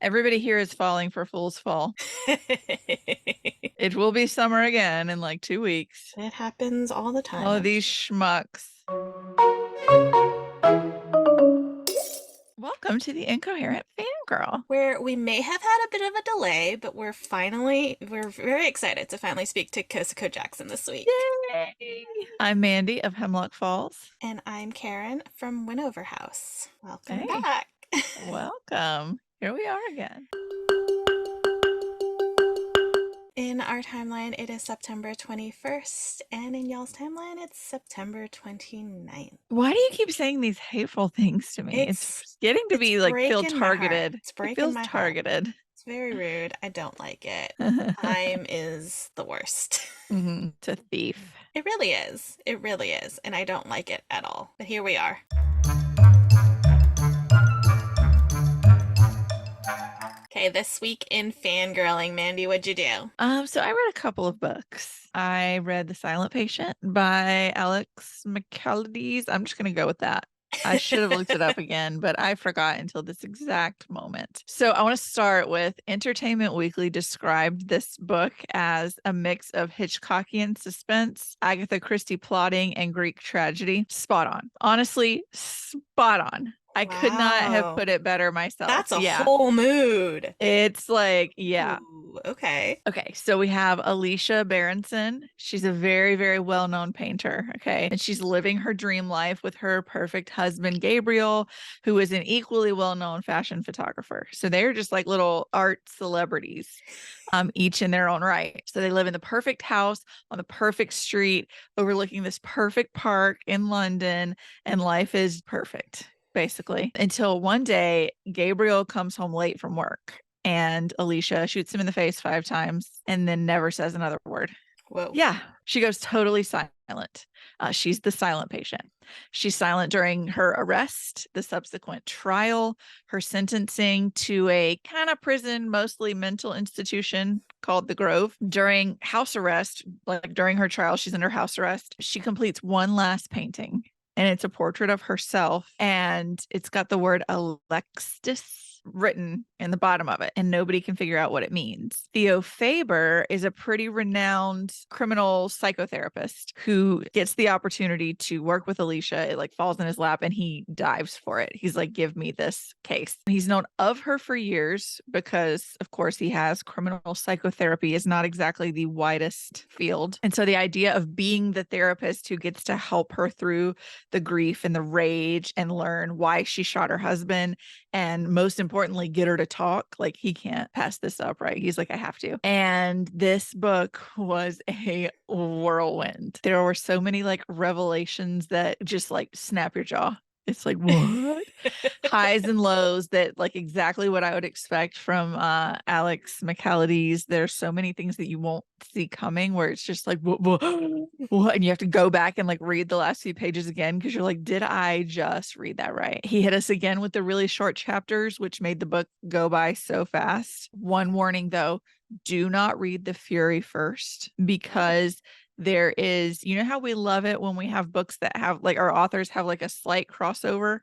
Everybody here is falling for Fool's Fall. It will be summer again in like 2 weeks. It happens all the time. All of these schmucks. Welcome to the Incoherent Fangirl. Where we may have had a bit of a delay, but we're very excited to finally speak to Kosako Jackson this week. Yay! I'm Mandy of Hemlock Falls. And I'm Karin from Winover House. Welcome Hey. back. Welcome. Here we are again. In our timeline, it is September 21st, and in y'all's timeline, it's September 29th. Why do you keep saying these hateful things to me? It's getting to be like feel targeted. It feels targeted. It's very rude. I don't like it. Time is the worst. It's a thief. It really is. It really is. And I don't like it at all. But here we are. Okay, this week in fangirling, Mandy, what'd you do? So I read a couple of books. I read The Silent Patient by Alex McCallides. I'm just going to go with that. I should have looked it up again, but I forgot until this exact moment. So I want to start with Entertainment Weekly described this book as a mix of Hitchcockian suspense, Agatha Christie plotting, and Greek tragedy. Spot on. Honestly, spot on. I could not have put it better myself. That's a whole mood. It's like, yeah. Ooh, okay. Okay. So we have Alicia Berenson. She's a very, very well-known painter. Okay. And she's living her dream life with her perfect husband, Gabriel, who is an equally well-known fashion photographer. So they're just like little art celebrities, each in their own right. So they live in the perfect house on the perfect street, overlooking this perfect park in London, and life is perfect. Basically, until one day Gabriel comes home late from work and Alicia shoots him in the face 5 times and then never says another word. Whoa. Yeah, she goes totally silent. She's the silent patient. She's silent during her arrest, the subsequent trial, her sentencing to a kind of prison, mostly mental institution called the Grove. During house arrest, like during her trial, she's under house arrest. She completes one last painting. And it's a portrait of herself, and it's got the word Alexis written in the bottom of it, and nobody can figure out what it means. Theo Faber is a pretty renowned criminal psychotherapist who gets the opportunity to work with Alicia. It like falls in his lap and he dives for it. He's like, give me this case. He's known of her for years because, of course, he has criminal psychotherapy is not exactly the widest field. And so the idea of being the therapist who gets to help her through the grief and the rage and learn why she shot her husband, and most importantly, get her to talk. Like, he can't pass this up, right? He's like, I have to. And this book was a whirlwind. There were so many like revelations that just like snap your jaw. It's like, what? Highs and lows that like exactly what I would expect from Alex McCallides. There's so many things that you won't see coming where it's just like, what? And you have to go back and like read the last few pages again because you're like, did I just read that right? He hit us again with the really short chapters, which made the book go by so fast. One warning though, do not read The Fury first, because there is, you know how we love it when we have books that have like our authors have like a slight crossover.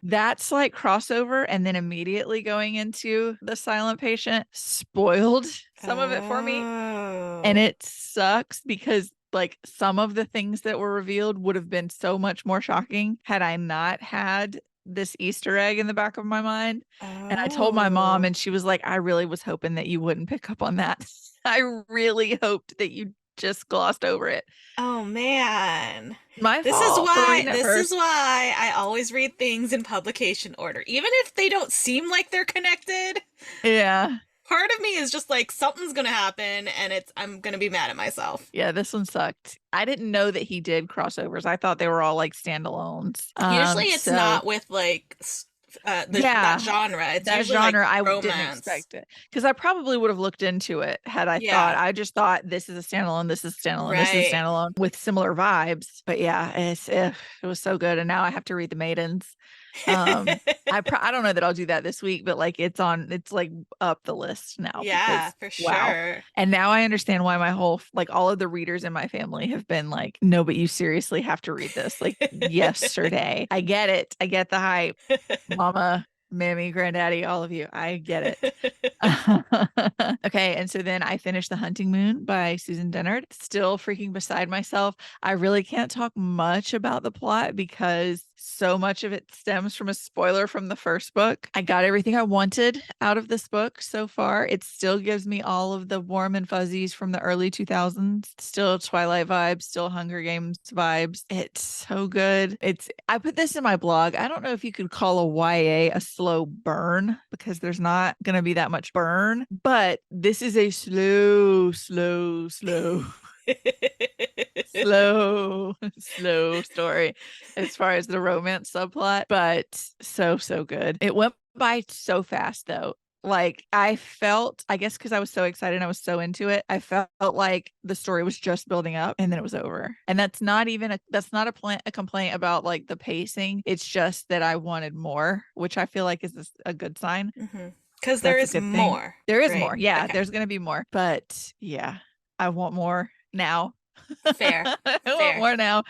That slight crossover and then immediately going into The Silent Patient spoiled some of it for me. And it sucks because like some of the things that were revealed would have been so much more shocking had I not had this Easter egg in the back of my mind. And I told my mom and she was like, I really was hoping that you wouldn't pick up on that. I really hoped that you just glossed over it. Oh man. My This fault. is why I always read things in publication order, even if they don't seem like they're connected. Yeah. Part of me is just like, something's gonna happen and I'm gonna be mad at myself. Yeah, this one sucked. I didn't know that he did crossovers. I thought they were all like standalones. Usually it's not with like that genre. It's that usually genre. like I romance. didn't expect it because I probably would have looked into it had I thought. I just thought this is a standalone, this is standalone, this is standalone with similar vibes. But yeah, it was so good, and now I have to read The Maidens. I don't know that I'll do that this week, but like it's like up the list now. Yeah, for sure. Wow. And now I understand why my whole like all of the readers in my family have been like, no, but you seriously have to read this like yesterday. I get it. I get the hype. Mama Mammy, granddaddy, all of you. I get it. Okay, and so then I finished The Hunting Moon by Susan Dennard. Still freaking beside myself. I really can't talk much about the plot because so much of it stems from a spoiler from the first book. I got everything I wanted out of this book so far. It still gives me all of the warm and fuzzies from the early 2000s. Still Twilight vibes, still Hunger Games vibes. It's so good. I put this in my blog. I don't know if you could call a YA a slow burn because there's not going to be that much burn, but this is a slow, slow story as far as the romance subplot, but so, so good. It went by so fast though. Like I felt, I guess because I was so excited and I was so into it, I felt like the story was just building up and then it was over. And that's not even a complaint about like the pacing. It's just that I wanted more, which I feel like is a good sign. Because there That's a is good thing. more, There is right? more. Yeah, Okay. there's going to be more. But yeah, I want more now. Fair. I want Fair. more now.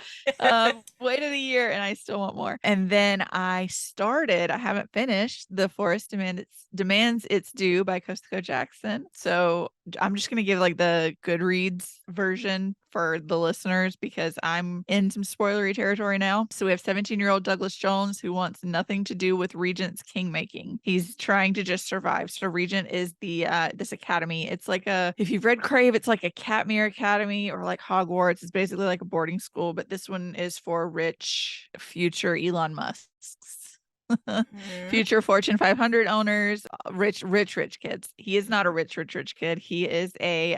Waited a year and I still want more. And then I haven't finished Demands Its Due by Costa Jackson. So I'm just going to give like the Goodreads version for the listeners because I'm in some spoilery territory now. So we have 17-year-old Douglas Jones who wants nothing to do with Regent's kingmaking. He's trying to just survive. So Regent is this academy. It's like if you've read Crave, it's like a Catmere Academy or like Hogwarts. It's basically like a boarding school, but this one is for rich future Elon Musks. Future Fortune 500 owners, rich kids. He is not a rich kid.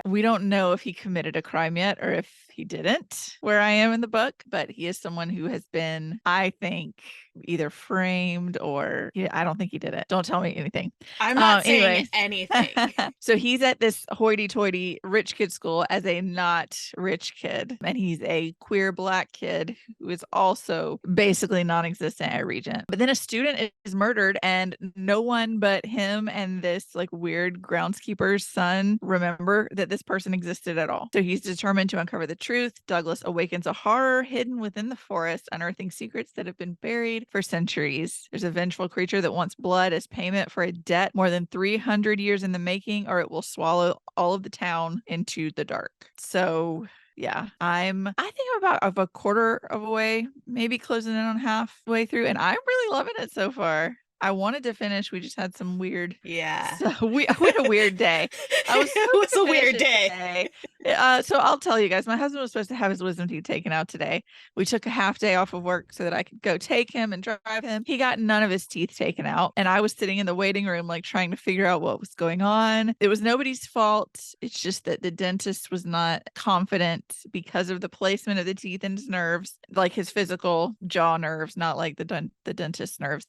We don't know if he committed a crime yet or if he didn't, where I am in the book, but he is someone who has been, I think, either framed or I don't think he did it. Don't tell me anything. I'm not saying Anyways, anything. so he's at this hoity-toity rich kid school as a not rich kid, and he's a queer Black kid who is also basically non-existent at Regent. But then a student is murdered, and no one but him and this like weird groundskeeper's son remember that this person existed at all. So he's determined to uncover the truth. Douglas awakens a horror hidden within the forest, unearthing secrets that have been buried for centuries. There's a vengeful creature that wants blood as payment for a debt more than 300 years in the making, or it will swallow all of the town into the dark. So yeah, I think I'm about of a quarter of a way, maybe closing in on halfway through, and I'm really loving it so far. I wanted to finish. We just had some weird. Yeah. So we had a weird day. I was It hoping was to a finish weird it day. today. So I'll tell you guys, my husband was supposed to have his wisdom teeth taken out today. We took a half day off of work so that I could go take him and drive him. He got none of his teeth taken out. And I was sitting in the waiting room, like trying to figure out what was going on. It was nobody's fault. It's just that the dentist was not confident because of the placement of the teeth in his nerves, like his physical jaw nerves, not like the dentist nerves.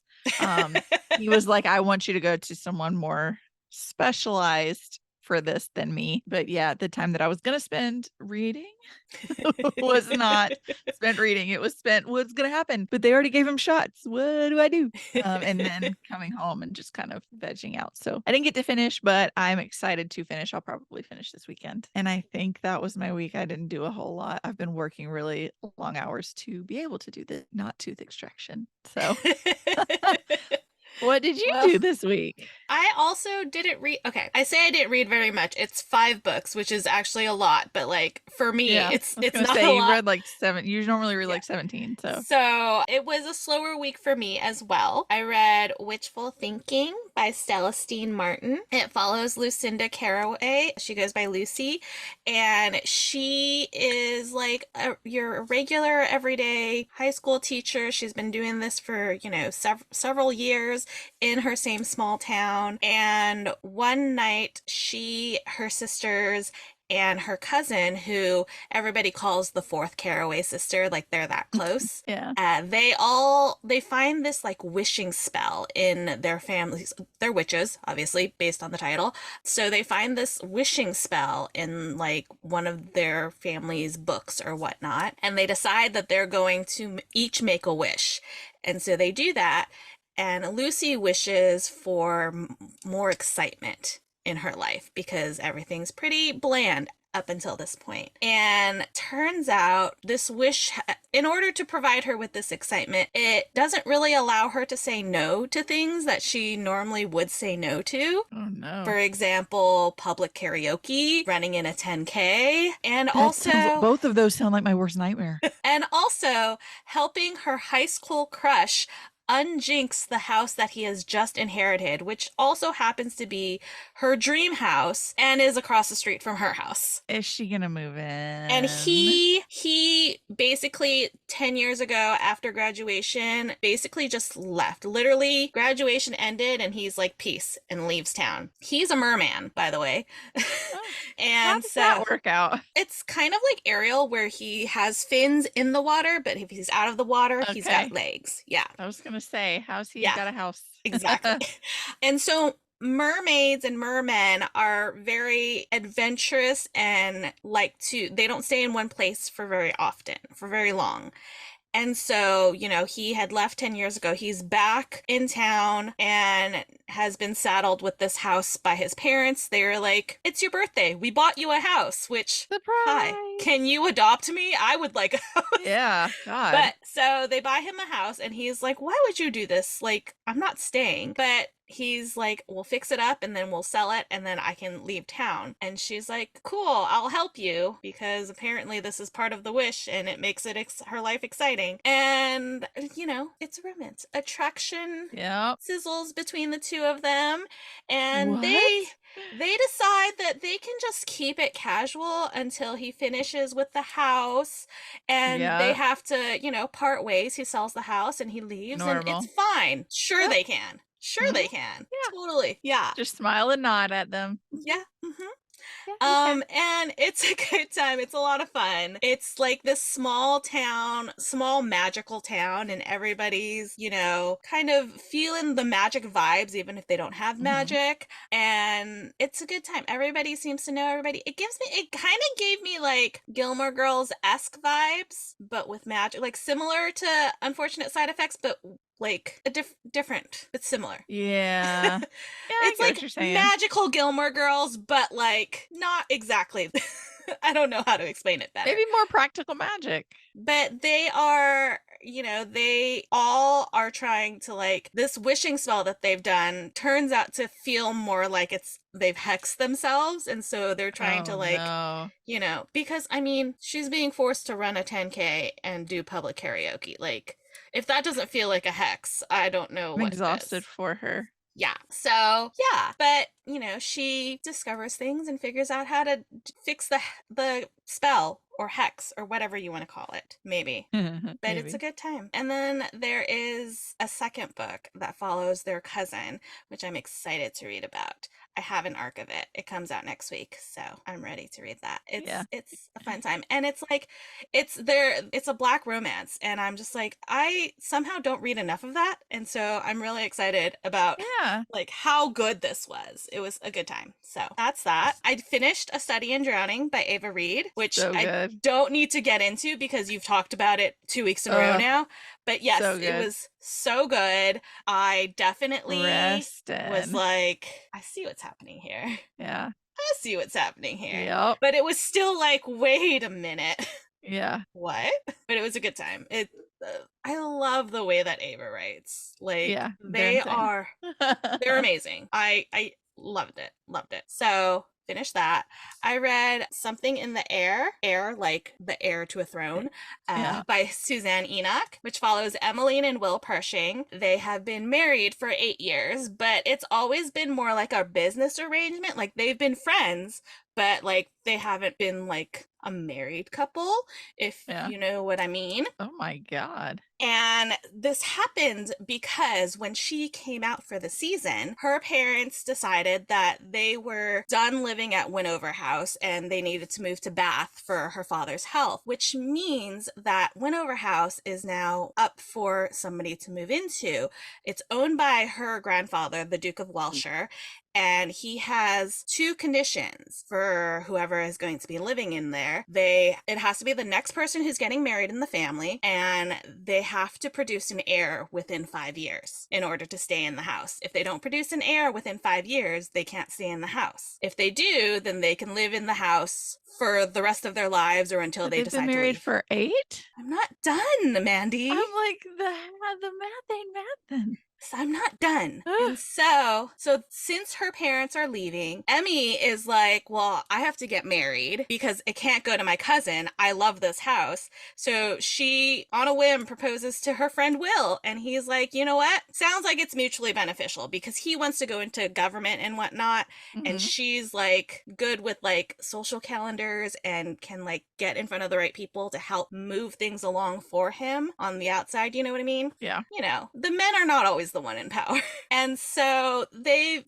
He was like, I want you to go to someone more specialized for this than me. But yeah, the time that I was going to spend reading was not spent reading. It was spent what's going to happen. But they already gave him shots. What do I do? And then coming home and just kind of vegging out. So I didn't get to finish, but I'm excited to finish. I'll probably finish this weekend. And I think that was my week. I didn't do a whole lot. I've been working really long hours to be able to do the not tooth extraction. So what did you Well, do this week? I also didn't read. Okay, I say I didn't read very much. It's 5 books, which is actually a lot, but like for me, Yeah, it's I was it's gonna not a say you lot. read like 7. You normally read Yeah. like 17, so So it was a slower week for me as well. I read Witchful Thinking by Celestine Martin. It follows Lucinda Caraway. She goes by Lucy, and she is like your regular everyday high school teacher. She's been doing this for, several years in her same small town. And one night, her sisters, and her cousin, who everybody calls the fourth Caraway sister, like they're that close. yeah. They find this like wishing spell in their families. They're witches, obviously, based on the title. So they find this wishing spell in like one of their family's books or whatnot, and they decide that they're going to each make a wish. And so they do that, and Lucy wishes for more excitement in her life because everything's pretty bland. up until this point. And turns out this wish, in order to provide her with this excitement, it doesn't really allow her to say no to things that she normally would say no to. Oh no. For example, public karaoke, running in a 10K, and That sounds also both of those sound like my worst nightmare. helping her high school crush unjinx the house that he has just inherited, which also happens to be her dream house and is across the street from her house. Is she gonna move And in? he basically 10 years ago after graduation basically just left. Literally graduation ended and he's like peace and leaves town. He's a merman, by the way. Oh, how And does so that work out? it's kind of like Ariel where he has fins in the water, but if he's out of the water, he's got Okay. legs. Yeah. I was gonna say, how's he Yeah, got a house? exactly. And so mermaids and mermen are very adventurous and they don't stay in one place for very often, for very long. And so, he had left 10 years ago. He's back in town and has been saddled with this house by his parents. They were like, "It's your birthday. We bought you a house," which, hi, Surprise. can you adopt me? I would like a house. Yeah, God. But so they buy him a house and he's like, "Why would you do this? Like, I'm not staying." But he's like, "We'll fix it up and then we'll sell it and then I can leave town." And she's like, "Cool, I'll help you," because apparently this is part of the wish and it makes her life exciting. And, it's romance. Attraction Yep. sizzles between the two of them. And they What? decide that they can just keep it casual until he finishes with the house and they Yeah, have to, part ways. He sells the house and he leaves and it's normal. fine. Sure Yep. they can. Sure Hmm. they can. Yeah. Totally. Yeah. Just smile and nod at them. Yeah. Yeah, okay. And it's a good time. It's a lot of fun. It's like this small town, small magical town, and everybody's, kind of feeling the magic vibes, even if they don't have Hmm. magic. And it's a good time. Everybody seems to know everybody. It kind of gave me like Gilmore Girls-esque vibes, but with magic, like similar to Unfortunate Side Effects, but like a different but similar. Yeah. Yeah, I It's get what like you're saying. magical Gilmore Girls, but like not exactly. I don't know how to explain it better. Maybe more practical magic. But they are, they all are trying to like this wishing spell that they've done turns out to feel more like they've hexed themselves. And so they're trying Oh to like, no. because I mean, she's being forced to run a 10K and do public karaoke. Like, if that doesn't feel like a hex, I don't know I'm what exhausted does. for her. Yeah. So, yeah, but she discovers things and figures out how to fix the spell or hex or whatever you want to call it. Maybe. But it's a Maybe. good time. And then there is a second book that follows their cousin, which I'm excited to read about. I have an arc of it. It comes out next week, so I'm ready to read that. Yeah. It's a fun time. And it's like it's a black romance and I'm just like I somehow don't read enough of that. And so I'm really excited about Yeah. like how good this was. It was a good time. So that's that. I finished A Study in Drowning by Ava Reed, which So I good. don't need to get into because you've talked about it 2 weeks in a row Oh, now. But yes, so it good. was so good. I definitely was Reston. like, I see what's happening here. Yeah. I see what's happening here. Yep. But it was still like, wait a minute. Yeah. What? But it was a good time. I love the way that Ava writes. Like Yeah. They're insane. they're amazing. I loved it. Loved it. So finished that. I read Something in the Air like the heir to a throne, Yeah. by Suzanne Enoch, which follows Emmeline and Will Pershing. They have been married for 8 years, but it's always been more like a business arrangement. Like they've been friends, but like they haven't been like a married couple, if Yeah. you know what I mean. Oh my God. And this happened because when she came out for the season, her parents decided that they were done living at Winover House and they needed to move to Bath for her father's health, which means that Winover House is now up for somebody to move into. It's owned by her grandfather, the Duke of Welshire, and he has two conditions for whoever is going to be living in there. It has to be the next person who's getting married in the family, and they have to produce an heir within 5 years in order to stay in the house. If they don't produce an heir within 5 years, they can't stay in the house. If they do, then they can live in the house for the rest of their lives or until But they they've been decide to married leave. for 8? I'm not done, Mandy. I'm like, the math ain't mathin'. So I'm not done. And so since her parents are leaving, Emmy is like, well, I have to get married because it can't go to my cousin. I love this house. So she, on a whim, proposes to her friend Will. And he's like, you know what? Sounds like it's mutually beneficial because he wants to go into government and whatnot. And she's like good with like social calendars and can like get in front of the right people to help move things along for him on the outside. You know what I mean? Yeah. You know, the men are not always the one in power. And so they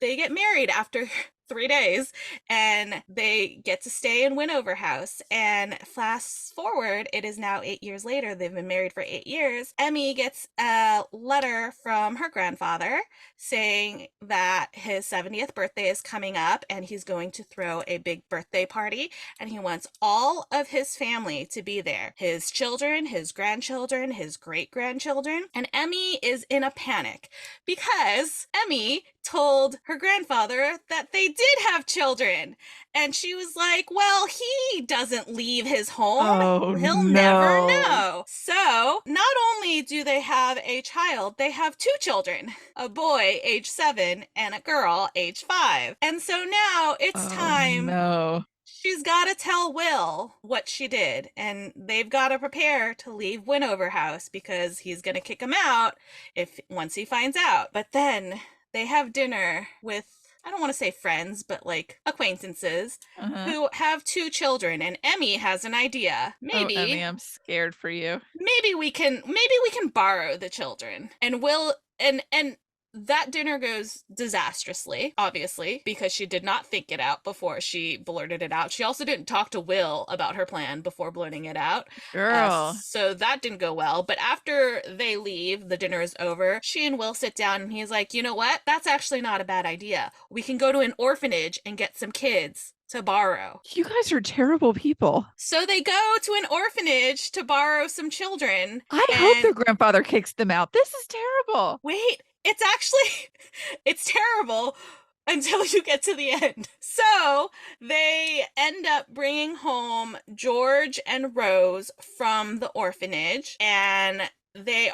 get married after 3 days, and they get to stay in Winover House. And fast forward, it is now 8 years later. They've been married for 8 years. Emmy gets a letter from her grandfather saying that his 70th birthday is coming up and he's going to throw a big birthday party, and he wants all of his family to be there. His children, his grandchildren, his great-grandchildren. And Emmy is in a panic because Emmy told her grandfather that they did have children. And she was like, well, he doesn't leave his home. Oh, He'll no. never know. So not only do they have a child, they have two children, a boy age 7 and a girl age 5. And so now it's time. No. She's got to tell Will what she did, and they've got to prepare to leave Winover House because he's going to kick him out once he finds out. But then they have dinner with, I don't want to say friends, but like acquaintances who have two children, and Emmy has an idea. Maybe, Emmy, I'm scared for you. Maybe we can borrow the children. And Will and that dinner goes disastrously, obviously, because she did not think it out before she blurted it out. She also didn't talk to Will about her plan before blurting it out. Girl. So that didn't go well. But after they leave, the dinner is over, she and Will sit down and he's like, you know what? That's actually not a bad idea. We can go to an orphanage and get some kids to borrow. You guys are terrible people. So they go to an orphanage to borrow some children. I hope their grandfather kicks them out. This is terrible. Wait, it's terrible until you get to the end. So they end up bringing home George and Rose from the orphanage, and they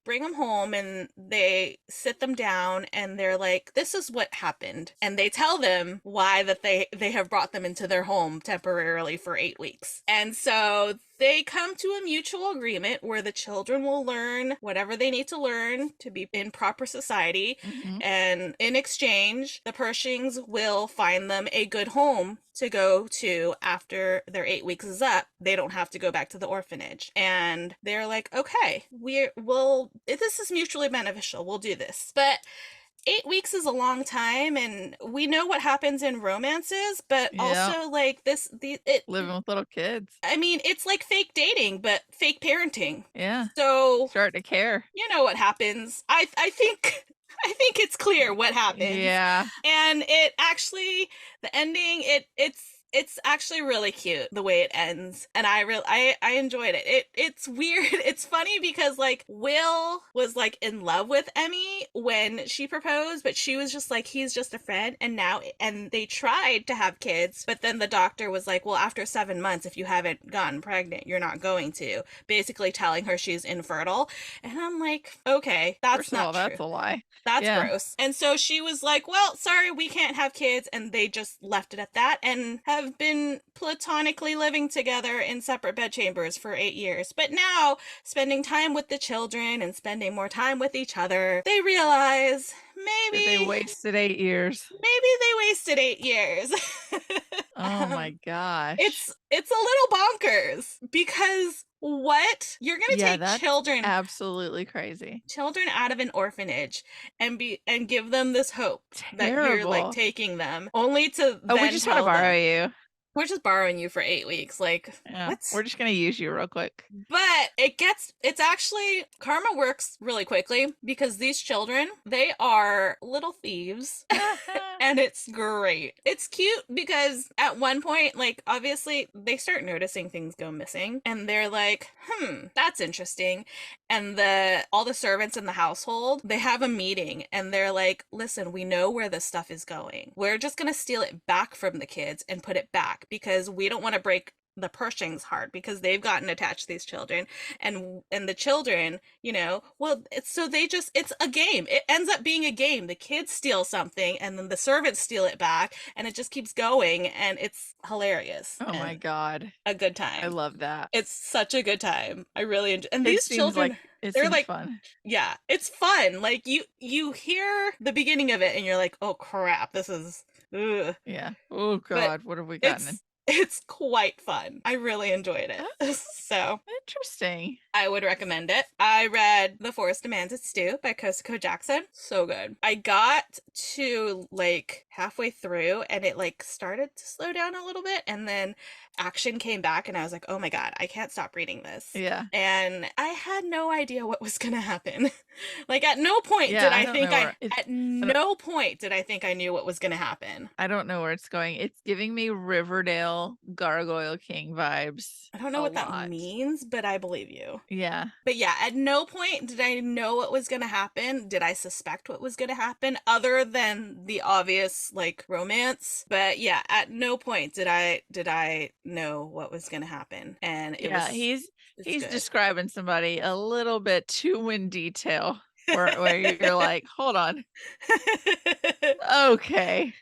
bring them home and they sit them down and they're like, this is what happened. And they tell them why that they have brought them into their home temporarily for 8 weeks. And so they come to a mutual agreement where the children will learn whatever they need to learn to be in proper society. And in exchange, the Pershings will find them a good home to go to after their 8 weeks is up. They don't have to go back to the orphanage. And they're like, okay, this is mutually beneficial. We'll do this. But 8 weeks is a long time, and we know what happens in romances, but also like living with little kids. I mean, it's like fake dating, but fake parenting. Yeah. So start to care. You know what happens. I think it's clear what happens. Yeah. And it actually, the ending, it's actually really cute the way it ends, and I enjoyed it. It's weird. It's funny because like Will was like in love with Emmy when she proposed, but she was just like, he's just a friend. And they tried to have kids, but then the doctor was like, well, after 7 months, if you haven't gotten pregnant, you're not going to, basically telling her she's infertile. And I'm like, okay, that's not true. That's a lie. That's gross. And so she was like, well, sorry, we can't have kids. And they just left it at that and have been platonically living together in separate bedchambers for 8 years. But now, spending time with the children and spending more time with each other, they realize maybe they wasted 8 years. Maybe they wasted 8 years. Oh my gosh. It's a little bonkers because what? You're going to take children, absolutely crazy. Children out of an orphanage and give them this hope that you're like taking them only to we just want to borrow you. we're just borrowing you for 8 weeks. Like, Yeah, what? we're just gonna use you real quick. But it's actually, karma works really quickly because these children, they are little thieves. And it's great. It's cute because at one point, like, obviously they start noticing things go missing and they're like, that's interesting. And all the servants in the household, they have a meeting and they're like, listen, we know where this stuff is going. We're just going to steal it back from the kids and put it back because we don't want to break the Pershing's heart because they've gotten attached to these children, and the children, well, it's a game. It ends up being a game. The kids steal something and then the servants steal it back and it just keeps going and it's hilarious Oh my and God. a good I time. love that. It's such a good time. I really enjoy, and It these seems children, like it they're seems like, fun. yeah, it's fun. Like you hear the beginning of it and you're like, oh crap, this is ugh. Yeah. Oh But God, what have we gotten in? it's quite fun. I really enjoyed it. Okay. So Interesting. I would recommend it. I read The Forest Demands Its Due by Kosako Jackson. So good. I got to like halfway through and it like started to slow down a little bit and then action came back and I was like, oh my God, I can't stop reading this. Yeah. And I had no idea what was gonna happen. Like at no point Yeah, did I I don't think know where at no point did I think I knew what was gonna happen. I don't know where it's going. It's giving me Riverdale Gargoyle King vibes I don't know a what that lot. means, but I believe you. Yeah. But yeah, at no point did I know what was going to happen. Did I suspect what was going to happen other than the obvious like romance? But yeah, at no point did I know what was going to happen. And Yeah, it's he's good. describing somebody a little bit too in detail where you're like, "Hold on. Okay.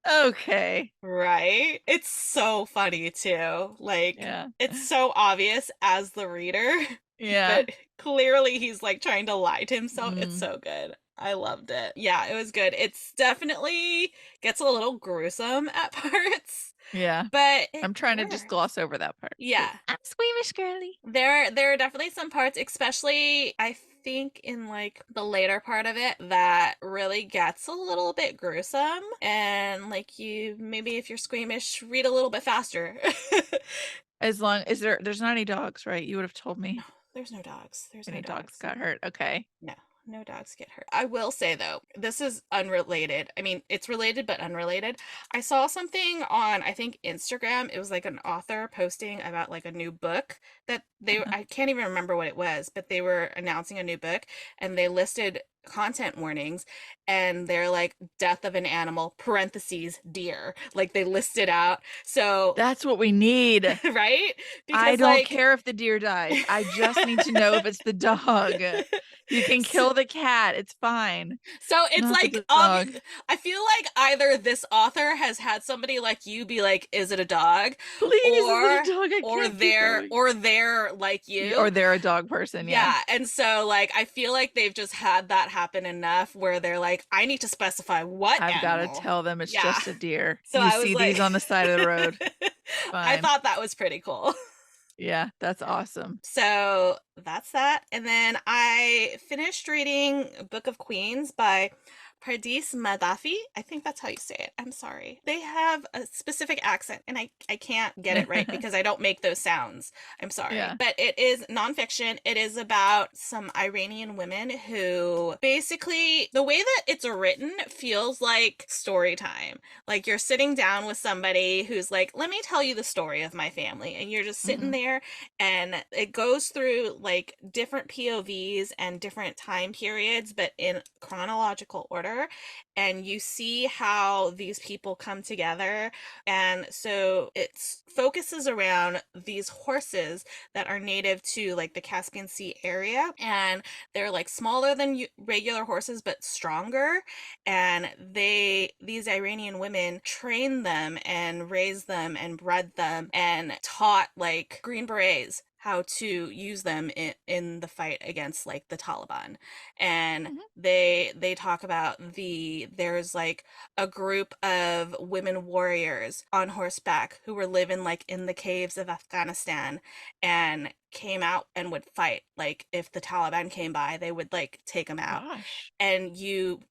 Okay." Right? It's so funny too. Like Yeah. it's so obvious as the reader, Yeah. but clearly he's like trying to lie to himself. It's Mm, so good. I loved it. Yeah, it was good. It's definitely gets a little gruesome at parts, yeah. but it I'm trying to just works. gloss over that part Yeah. because 'cause I'm squeamish girly. There are definitely some parts, especially I think in like the later part of it, that really gets a little bit gruesome. And like you maybe if you're squeamish, read a little bit faster. As long as there's not any dogs, right? You would have told me There's no dogs. There's no any dogs dogs. got hurt. Okay. No, no dogs get hurt. I will say though, this is unrelated. I mean, it's related but unrelated. I saw something on I think Instagram. It was like an author posting about like a new book that Uh-huh. I can't even remember what it was, but they were announcing a new book and they listed content warnings and they're like death of an animal parentheses deer, like they listed out. So That's what we need. right, I because don't like care if the deer dies. I just need to know if it's the dog. You can so, kill the cat. It's fine. so it's Not like the dog. I feel like either this author has had somebody like you be like, is it a dog? Please, is it a or dog? I can't keep going. they're like you. Or they're a dog person, yeah. Yeah, and so like I feel like they've just had that happen enough where they're like, I need to specify what I've gotta animal. tell them it's Yeah. just a deer. So You I was see like these on the side of the road. I Fine. thought that was pretty cool. Yeah, that's awesome. So that's that. And then I finished reading Book of Queens by Pardis Madafi. I think that's how you say it. I'm sorry. They have a specific accent and I can't get it right because I don't make those sounds. I'm sorry. Yeah. But it is nonfiction. It is about some Iranian women who basically, the way that it's written feels like story time. Like you're sitting down with somebody who's like, let me tell you the story of my family. And you're just sitting Mhm. there and it goes through like different POVs and different time periods, but in chronological order. And you see how these people come together. And so it focuses around these horses that are native to like the Caspian Sea area. And they're like smaller than regular horses, but stronger. And these Iranian women train them and raised them and bred them and taught like Green Berets how to use them in the fight against like the Taliban. And Mhm. they talk about there's like a group of women warriors on horseback who were living like in the caves of Afghanistan and came out and would fight. Like if the Taliban came by, they would like take them out. Gosh. And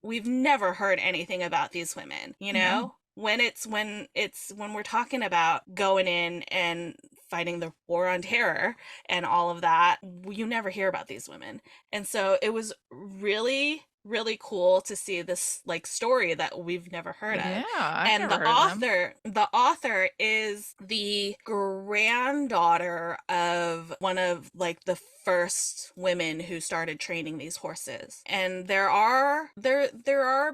we've never heard anything about these women, you No. know? when we're talking about going in and fighting the war on terror and all of that, you never hear about these women. And so it was really really cool to see this like story that we've never heard of. Yeah, I've And never heard of them. the author is the granddaughter of one of like the first women who started training these horses. And there are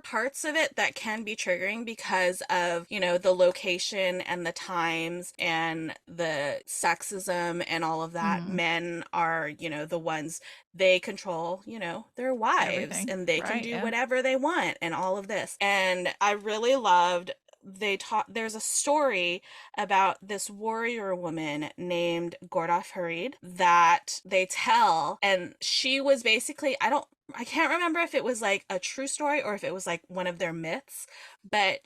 parts of it that can be triggering because of, you know, the location and the times and the sexism and all of that. Hmm. Men are, you know, the ones, they control, you know, their wives Everything. and they can Right. do Yeah. whatever they want and all of this. And I really loved, they taught, there's a story about this warrior woman named Gorda Farid that they tell, and she was basically, I can't remember if it was like a true story or if it was like one of their myths, but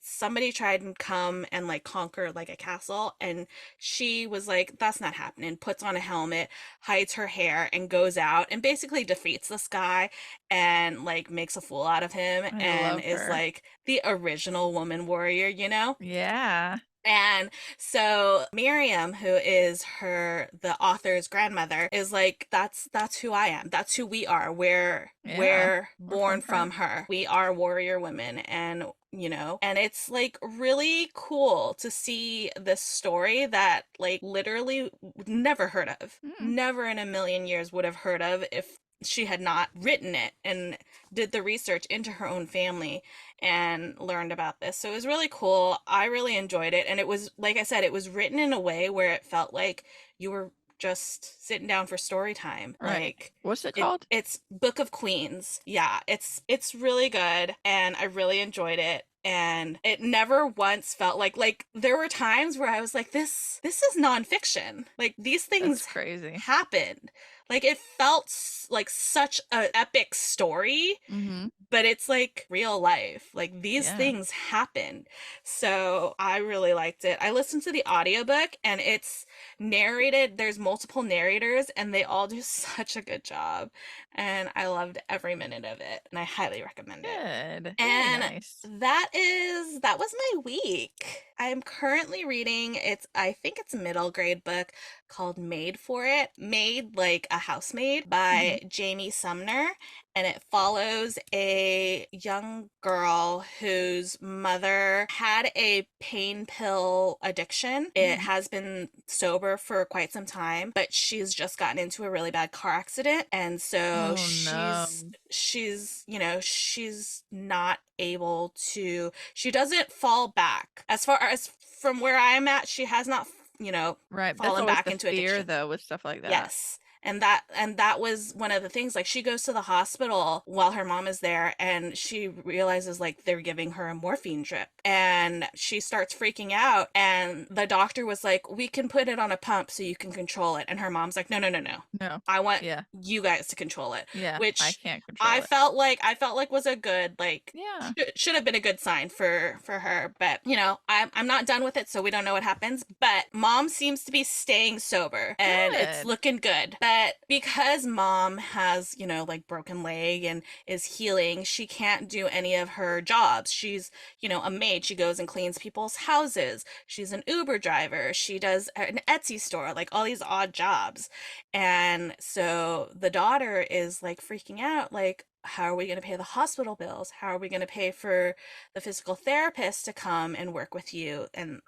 somebody tried and come and like conquer like a castle, and she was like, that's not happening, puts on a helmet, hides her hair, and goes out and basically defeats this guy and like makes a fool out of him I and love is her. like the original woman warrior, you know? Yeah. And so Miriam, who is the author's grandmother, is like, that's who I am. That's who we are. Yeah. We're We're born from from her. her. We are warrior women. And you know, and it's like really cool to see this story that like literally never heard of, Mm, never in a million years would have heard of if she had not written it and did the research into her own family and learned about this. So it was really cool. I really enjoyed it. And it was, like I said, it was written in a way where it felt like you were just sitting down for story time. right. Like What's it called? it's Book of Queens. Yeah, it's really good and I really enjoyed it. And it never once felt like there were times where I was like, this is nonfiction. Like these That's things crazy. happened. Like it felt like such an epic story, Hmm. but it's like real life. Like these Yeah. things happened. So I really liked it. I listened to the audiobook and it's narrated. There's multiple narrators and they all do such a good job. And I loved every minute of it and I highly recommend it. Good. Very And nice. that was my week. I'm currently reading, it's I think it's a middle grade book called Made for It. Made like a housemaid Hmm. by Jamie Sumner, and it follows a young girl whose mother had a pain pill addiction. It Hmm. has been sober for quite some time, but she's just gotten into a really bad car accident, and so Oh no. she's you know, she's not able to, she doesn't fall back. As far as from where I'm at, she has not, you know, Right. That's fallen always back the into fear addiction. though with stuff like that. Yes. And that was one of the things, like she goes to the hospital while her mom is there and she realizes like they're giving her a morphine drip and she starts freaking out and the doctor was like, we can put it on a pump so you can control it, and her mom's like, no no no no, No. I want Yeah. you guys to control it, Yeah. I which can't control it. I felt like was a good like Yeah. should have been a good sign for her. But you know, I'm not done with it, so we don't know what happens. But mom seems to be staying sober and it's Good. looking good. But because mom has, you know, like broken leg and is healing, she can't do any of her jobs. She's, you know, a maid. She goes and cleans people's houses. She's an Uber driver. She does an Etsy store, like all these odd jobs. And so the daughter is like freaking out, like, how are we going to pay the hospital bills? How are we going to pay for the physical therapist to come and work with you? And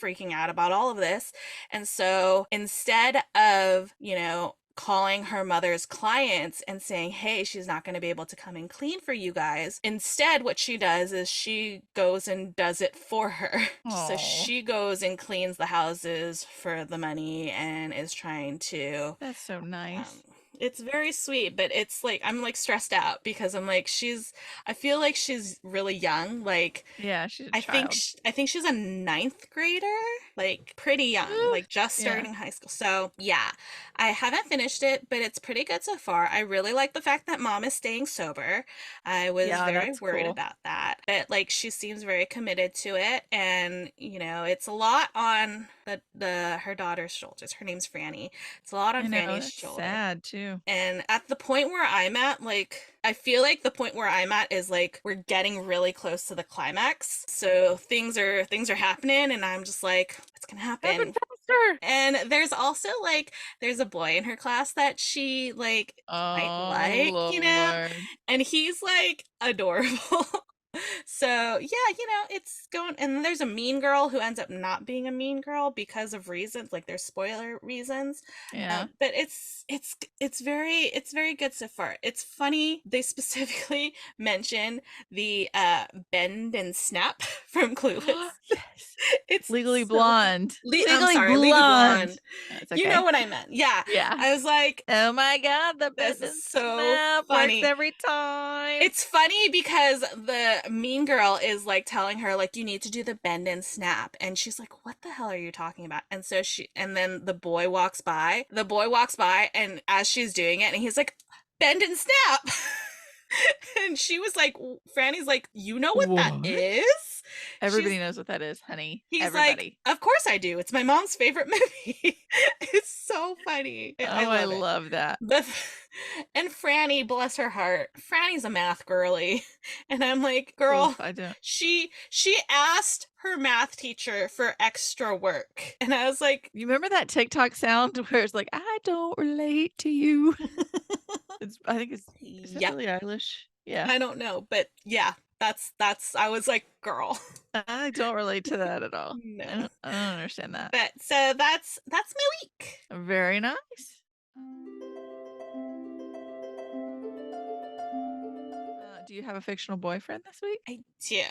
freaking out about all of this. And so instead of, you know, calling her mother's clients and saying, hey, she's not going to be able to come and clean for you guys, instead, what she does is she goes and does it for her. So Oh, she goes and cleans the houses for the money and is trying to that's so um, nice. it's very sweet, but it's like I'm like stressed out because I'm like I feel like she's really young. Like Yeah, she's a child. I think she's a ninth grader, like pretty young, like just Yeah. starting high school. So yeah, I haven't finished it, but it's pretty good so far. I really like the fact that mom is staying sober. I was Yeah, very that's worried cool. about that. but like she seems very committed to it, and you know, it's a lot on the her daughter's shoulders. Her name's Franny. It's a lot on I know, Franny's that's shoulder. sad too. And at the point where I'm at, like, I feel like the point where I'm at is like we're getting really close to the climax. So things are happening, and I'm just like, what's gonna Happen happen? faster. And there's also like there's a boy in her class that she like might Oh like, you know, Lord. and he's like adorable. So yeah, you know, it's going, and there's a mean girl who ends up not being a mean girl because of reasons, like there's spoiler reasons. Yeah. But it's very good so far. It's funny. They specifically mention the bend and snap from Clueless. It's Legally so Blonde. I'm Legally sorry, Legally Blonde. Blonde. That's You know okay. what I meant. Yeah. Yeah. I was like, Oh my God, the this bend is and so snap works funny. every time. It's funny because the mean girl is like telling her like you need to do the bend and snap, and she's like, what the hell are you talking about? And so and then the boy walks by. The boy walks by, and as she's doing it, and he's like, bend and snap. And she was like, Franny's like, you know what that What? is? Everybody She's knows what that is, honey. He's like, Everybody. of course I do. It's my mom's favorite movie. It's so funny. I Oh, I love it. love that. But and Franny, bless her heart, Franny's a math girly, and I'm like, girl, Oof, I don't. she asked her math teacher for extra work, and I was like, You remember that TikTok sound where it's like, I don't relate to you? I think is that yep, Billie Eilish? Yeah. I don't know, but yeah, that's. I was like, girl, I don't relate to that at all. no. I don't understand that. But so that's my week. Very nice. Do you have a fictional boyfriend this week? I do.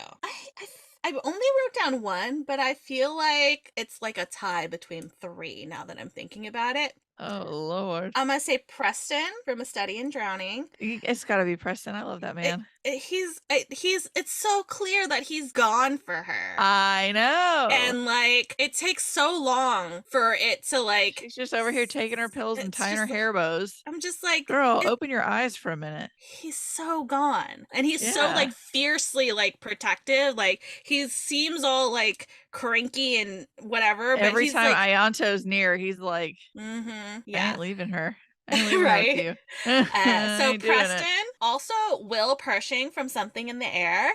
I only wrote down one, but I feel like it's like a tie between three now that I'm thinking about it. Oh Lord. I'm gonna say Preston from A Study in Drowning. It's got to be Preston. I love that man. It's so clear that he's gone for her. I know. And like it takes so long for it to like She's just over here taking her pills and it's tying her just hair bows. I'm just like, Girl, open your eyes for a minute. he's so gone. And he's so Yeah. like fiercely like protective. Like he seems all like cranky and whatever. But Every he's time like, Ianto's near, he's like, I yeah. ain't leaving her. I ain't leaving Right. her with you. So Preston, also Will Pershing from Something in the Air.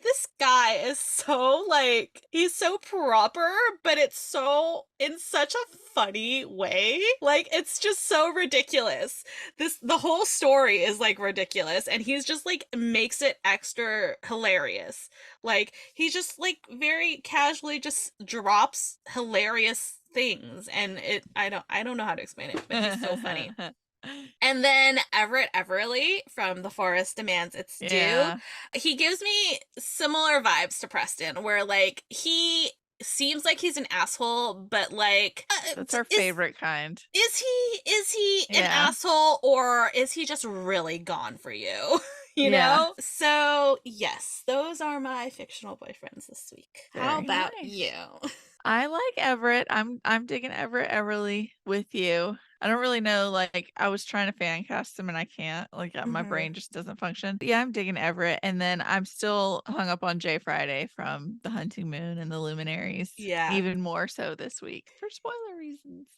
This guy is so like he's so proper, but it's so in such a funny way. Like it's just so ridiculous. The whole story is like ridiculous, and he's just like makes it extra hilarious. Like he just like very casually just drops hilarious things, and I don't know how to explain it, but he's so funny. And then Everett Everly from The Forest Demands Its Due. Yeah. He gives me similar vibes to Preston, where like he seems like he's an asshole, but like That's our favorite kind. Is he an Yeah. asshole, or is he just really gone for you? You Yeah. know? So yes, those are my fictional boyfriends this week. How Very about nice. you? I like Everett. I'm digging Everett Everly with you. I don't really know, like I was trying to fan cast him and I can't. Like my brain just doesn't function. But yeah, I'm digging Everett, and then I'm still hung up on Jay Friday from The Hunting Moon and The Luminaries. Yeah. Even more so this week for spoiler reasons.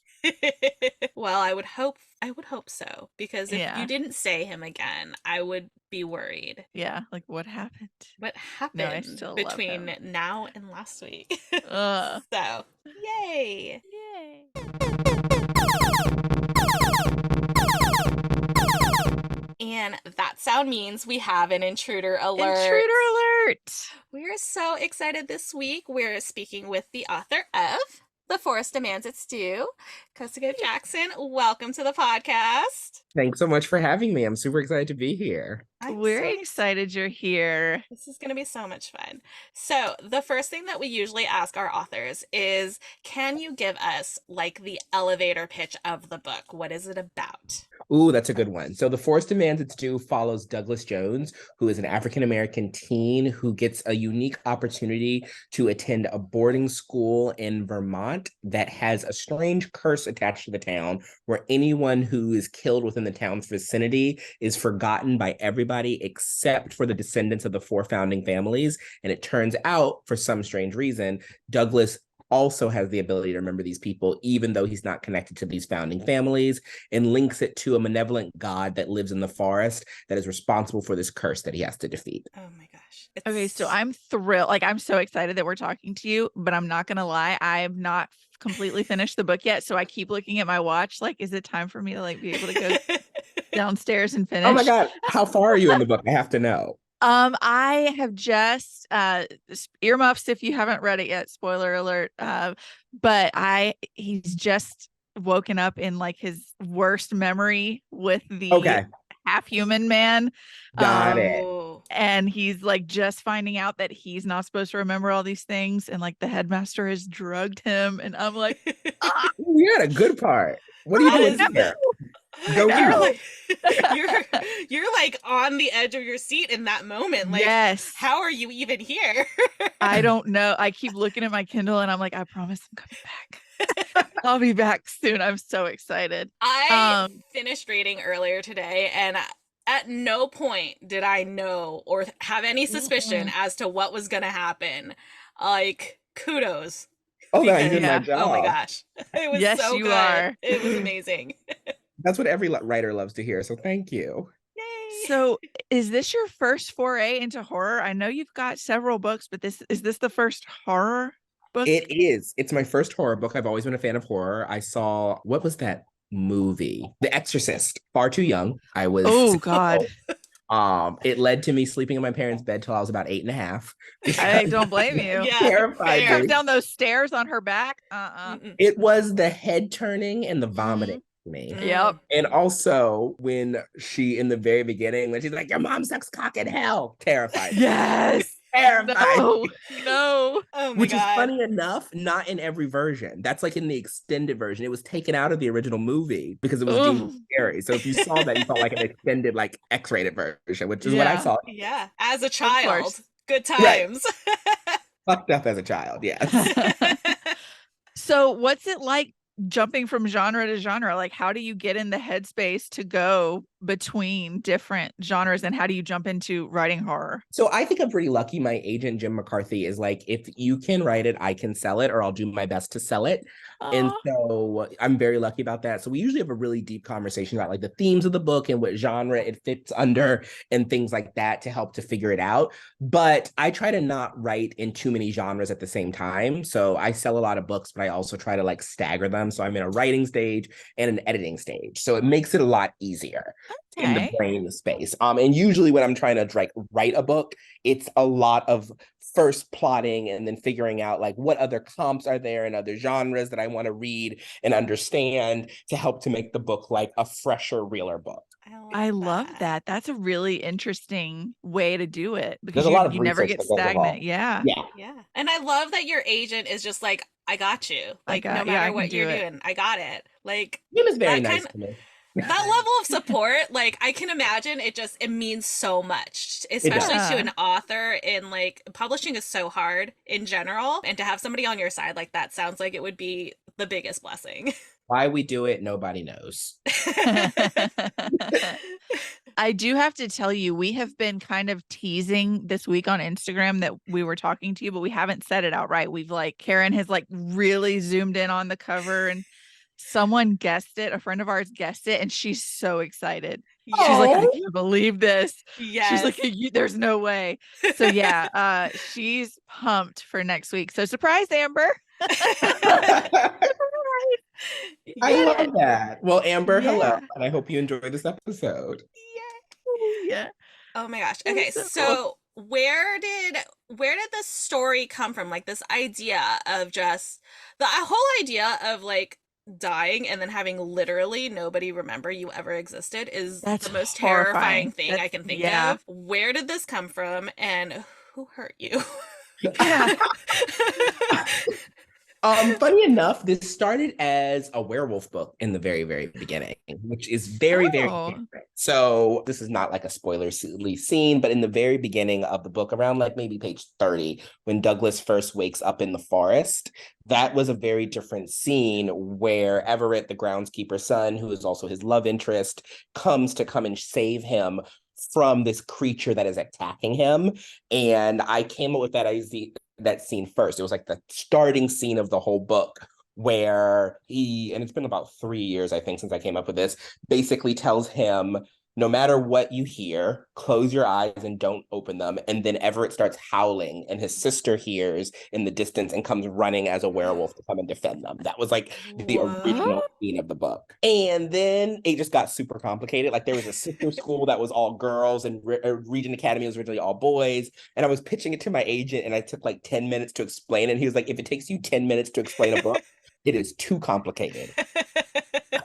Well, I would hope so, because if Yeah. you didn't say him again, I would be worried. Yeah, like what happened? What happened No, I still love between him. now and last week? So, yay. yay. And that sound means we have an intruder alert. Intruder alert. We're so excited this week. We're speaking with the author of The Forest Demands Its Due, Kosako Jackson. Welcome to the podcast. Thanks so much for having me. I'm super excited to be here. We're excited you're here. This is going to be so much fun. So the first thing that we usually ask our authors is, can you give us like the elevator pitch of the book? What is it about? Ooh, that's a good one. So The Force Demands Its Due follows Douglas Jones, who is an African-American teen who gets a unique opportunity to attend a boarding school in Vermont that has a strange curse attached to the town where anyone who is killed within the town's vicinity is forgotten by everybody except for the descendants of the four founding families. And it turns out, for some strange reason, Douglas also has the ability to remember these people, even though he's not connected to these founding families, and links it to a malevolent god that lives in the forest that is responsible for this curse that he has to defeat. Oh my gosh. Okay, so I'm thrilled. Like, I'm so excited that we're talking to you, but I'm not gonna lie, I have not completely finished the book yet. So I keep looking at my watch. Like, is it time for me to like be able to go downstairs and Oh my finish? God. How far are you in the book? I have to know. I have just earmuffs if you haven't read it yet, spoiler alert. But he's just woken up in like his worst memory with the Okay. half human man. Got it. Oh. And he's like just finding out that he's not supposed to remember all these things, and like the headmaster has drugged him, and I'm like, ah, You had a good part. What are you That doing is- here? Go You're go. like you're like on the edge of your seat in that moment. Like, yes, how are you even here? I don't know. I keep looking at my Kindle and I'm like, I promise I'm coming back. I'll be back soon. I'm so excited. I finished reading earlier today, and at no point did I know or have any suspicion as to what was going to happen. Like, kudos. Oh, no, you Because- did my Yeah. job. Oh my gosh. It was Yes, so you good. are. It was amazing. That's what every writer loves to hear. So thank you. Yay. So, is this your first foray into horror? I know you've got several books, but is this the first horror book? It is. It's my first horror book. I've always been a fan of horror. I saw, what was that movie? The Exorcist. Far too young. I was. Oh God, It led to me sleeping in my parents' bed till I was about 8.5. I don't blame you. Yeah, Terrified fair. me. Comes down those stairs on her back. Mm-mm. It was the head turning and the vomiting for me. Yep. And also when she, in the very beginning, when she's like, your mom sucks cock in hell. Terrified. Yes. Terrified. No. Oh my Which god. is funny enough, not in every version. That's like in the extended version. It was taken out of the original movie because it was deemed Ugh. scary. So if you saw that, you felt like an extended, like X-rated version, which is what I Yeah. saw. Yeah, as a child. course. Good Right. times. Fucked up as a child, yes. So, what's it like jumping from genre to genre? Like, how do you get in the headspace to go between different genres, and how do you jump into writing horror? So I think I'm pretty lucky. My agent, Jim McCarthy, is like, if you can write it, I can sell it, or I'll do my best to sell it. And Aw. so I'm very lucky about that. So we usually have a really deep conversation about like the themes of the book and what genre it fits under and things like that to help to figure it out. But I try to not write in too many genres at the same time. So I sell a lot of books, but I also try to like stagger them. So I'm in a writing stage and an editing stage. So it makes it a lot easier in the Okay. brain space. And usually when I'm trying to like write a book, it's a lot of first plotting and then figuring out like what other comps are there and other genres that I want to read and understand to help to make the book like a fresher, realer book. I love that. That's a really interesting way to do it, because There's a lot of you never research get that goes stagnant. involved. Yeah. Yeah. Yeah. And I love that your agent is just like, I got you. Like, no I matter can what do you're it. doing, I got it. Like, Jim is very That nice kind to me. that level of support, like, I can imagine it means so much, especially does. to an author. And like, publishing is so hard in general. And to have somebody on your side like that sounds like it would be the biggest blessing. Why we do it, nobody knows. I do have to tell you, we have been kind of teasing this week on Instagram that we were talking to you, but we haven't said it outright. We've like, Karin has like really zoomed in on the cover, and someone guessed it. A friend of ours guessed it, and she's so excited. She's like, I Oh. can't believe this. Yes. She's like, there's no way. So yeah, she's pumped for next week. So surprise, Amber. I Get love it. that. Well, Amber, hello. Yeah. And I hope you enjoy this episode. Yeah. Oh my gosh. That Okay, is so so where did this story come from? Like, this idea of just the whole idea of like dying and then having literally nobody remember you ever existed is That's the most horrifying. terrifying thing I That's- can think yeah. of. Where did this come from, and who hurt you? Yeah. Funny enough, this started as a werewolf book in the very, very beginning, which is very, very Oh. different. So this is not like a spoiler-y scene, but in the very beginning of the book, around like maybe page 30, when Douglas first wakes up in the forest, that was a very different scene where Everett, the groundskeeper's son, who is also his love interest, comes to come and save him from this creature that is attacking him. And I came up with that scene first. It was like the starting scene of the whole book where he, and it's been about 3 years, I think, since I came up with this, basically tells him, no matter what you hear, close your eyes and don't open them. And then Everett starts howling, and his sister hears in the distance and comes running as a werewolf to come and defend them. That was like the original What? scene of the book. And then it just got super complicated. Like there was a sister school that was all girls, and Regent Academy was originally all boys. And I was pitching it to my agent, and I took like 10 minutes to explain it. And he was like, if it takes you 10 minutes to explain a book, it is too complicated.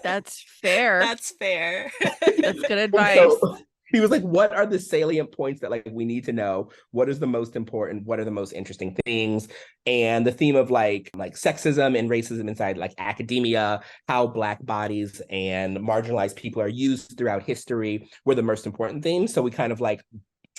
That's fair. That's fair. That's good And advice. so he was like, what are the salient points that like we need to know? What is the most important? What are the most interesting things? And the theme of like sexism and racism inside like academia, how Black bodies and marginalized people are used throughout history were the most important themes. So we kind of like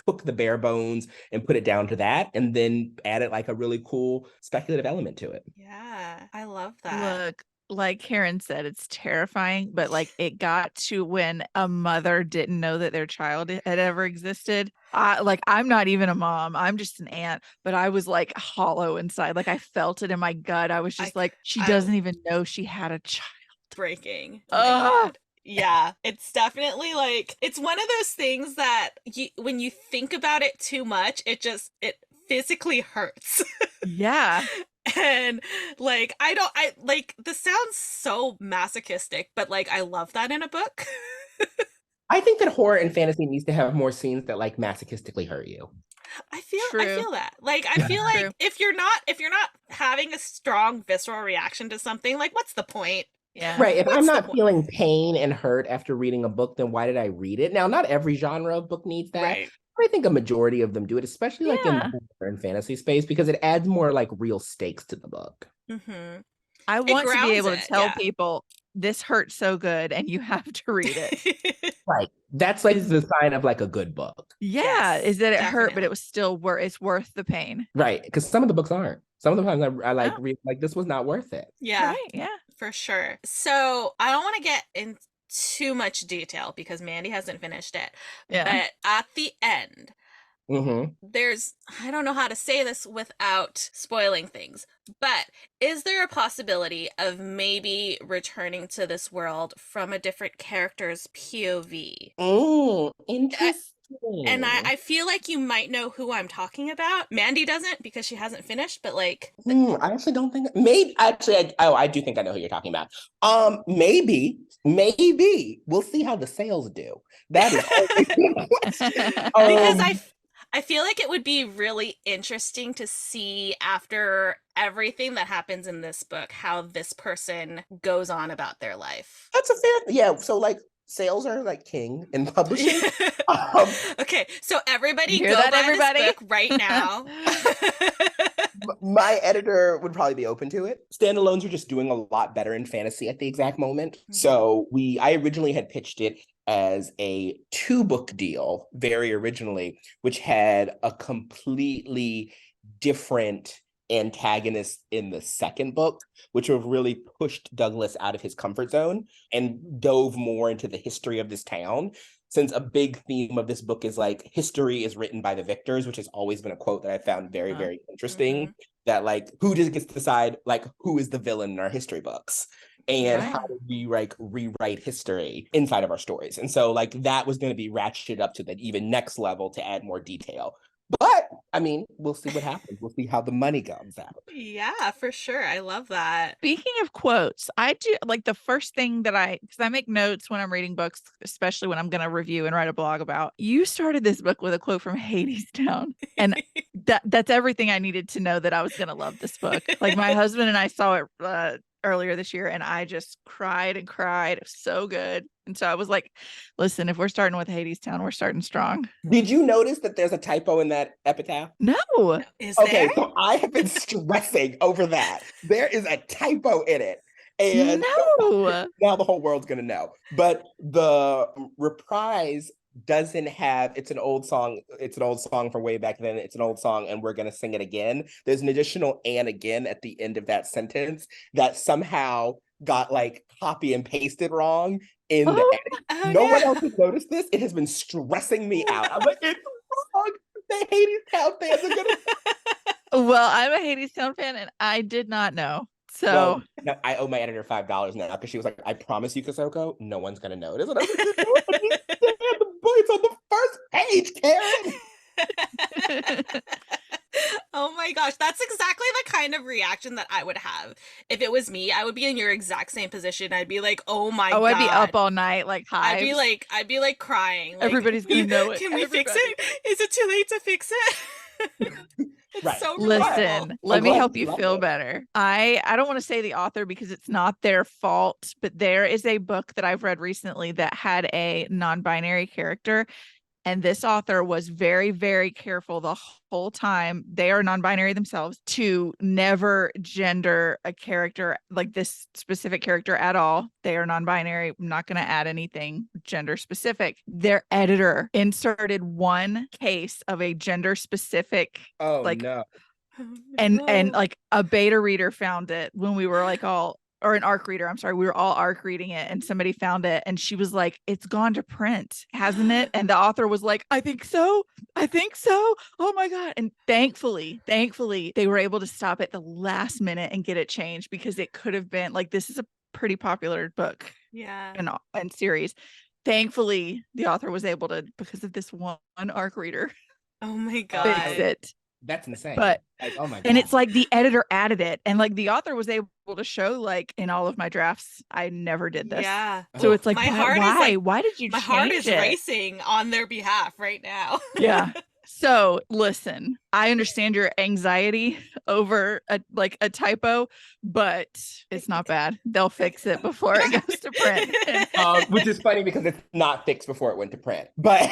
took the bare bones and put it down to that, and then added like a really cool speculative element to it. Yeah, I love that. Look, like Karen said, it's terrifying, but like it got to when a mother didn't know that their child had ever existed. I'm not even a mom. I'm just an aunt, but I was like hollow inside. Like I felt it in my gut. I was just like, she doesn't even know she had a child. Breaking. Oh my God. Yeah, it's definitely like, it's one of those things that when you think about it too much, it physically hurts. Yeah. And like, this sounds so masochistic, but like, I love that in a book. I think that horror and fantasy needs to have more scenes that like masochistically hurt you. I feel that. Like, I feel True. like if you're not having a strong visceral reaction to something, like, what's the point? Yeah. Right. If I'm What's the not point? feeling pain and hurt after reading a book, then why did I read it? Now, not every genre of book needs that. Right. I think a majority of them do it, especially like in the horror and fantasy space, because it adds more like real stakes to the book. Mm-hmm. I want to be able to tell yeah. people this hurts so good and you have to read it. Right. That's like the sign of like a good book. Yeah. Yes, Is that it hurt, but definitely. it was still it's worth the pain. Right. Because some of the books aren't. Some of the times I like read like this was not worth it. Yeah. Right. Yeah. For sure. So I don't want to get in too much detail because Mandy hasn't finished it. Yeah. But at the end, Mm-hmm. there's, I don't know how to say this without spoiling things, but is there a possibility of maybe returning to this world from a different character's POV? Oh, interesting. And I feel like you might know who I'm talking about. Mandy doesn't because she hasn't finished, but like, I actually don't think maybe actually I do think I know who you're talking about. Maybe we'll see how the sales do. That is because I feel like it would be really interesting to see after everything that happens in this book how this person goes on about their life. That's a fair so like sales are like king in publishing. Okay, so everybody Hear go that, buy everybody? this book right now. My editor would probably be open to it. Standalones are just doing a lot better in fantasy at the exact moment. Mm-hmm. So I originally had pitched it as a 2-book deal, very originally, which had a completely different antagonist in the second book, which have really pushed Douglas out of his comfort zone and dove more into the history of this town. Since a big theme of this book is like history is written by the victors, which has always been a quote that I found very, very interesting. That like who just gets to decide like who is the villain in our history books, and how do we like rewrite history inside of our stories. And so like that was going to be ratcheted up to that even next level to add more detail. But I mean, we'll see what happens. We'll see how the money comes out. Yeah, for sure. I love that. Speaking of quotes, I do like the first thing that because I make notes when I'm reading books, especially when I'm going to review and write a blog about. You started this book with a quote from Hadestown, and that's everything I needed to know that I was going to love this book. Like my husband and I saw it earlier this year, and I just cried and cried. It was so good. And so I was like, listen, if we're starting with Hadestown, we're starting strong. Did you notice that there's a typo in that epitaph? No. Is there? Okay, so I have been stressing over that. There is a typo in it. And No. now the whole world's gonna know. But the reprise doesn't have, it's an old song from way back then. It's an old song, and we're gonna sing it again. There's an additional "and again" at the end of that sentence that somehow got like copy and pasted wrong in the edit. Oh, No one else has noticed this. It has been stressing me out. I'm like, it's wrong. The Hadestown fans are gonna. Well, I'm a Hadestown fan, and I did not know. So Well, no, I owe my editor $5 now because she was like, "I promise you, Kosoko, no one's gonna notice." And I was like, "No, the boy's on the first page, Karin." Oh my gosh, that's exactly the kind of reaction that I would have. If it was me, I would be in your exact same position. I'd be like, "Oh my god." I'd be up all night like hives. I'd be like crying. Like, Everybody's gonna know it. Can we fix it? Is it too late to fix it? It's Right. so Listen, relatable. let me glad help you you love feel it. better. I don't want to say the author because it's not their fault, but there is a book that I've read recently that had a non-binary character. And this author was very, very careful the whole time. They are non-binary themselves to never gender a character like this specific character at all. They are non-binary. I'm not going to add anything gender specific. Their editor inserted one case of a gender specific, Oh like, no. and like a beta reader found it when we were like all, or an ARC reader, I'm sorry, we were all ARC reading it, and somebody found it, and she was like, "It's gone to print, hasn't it?" And the author was like, I think so. Oh my god. And thankfully they were able to stop at the last minute and get it changed, because it could have been like, this is a pretty popular book Yeah. and series. Thankfully the author was able to, because of this one ARC reader, Oh my fix god. it. That's insane. But like, oh my god. and it's like the editor added it, and like the author was able to show, like, in all of my drafts, I never did this. Yeah. So it's like, my why, heart is like, why did you my change heart is it? racing on their behalf right now. Yeah. So listen, I understand your anxiety over a typo, but it's not bad. They'll fix it before it goes to print. Which is funny because it's not fixed before it went to print. But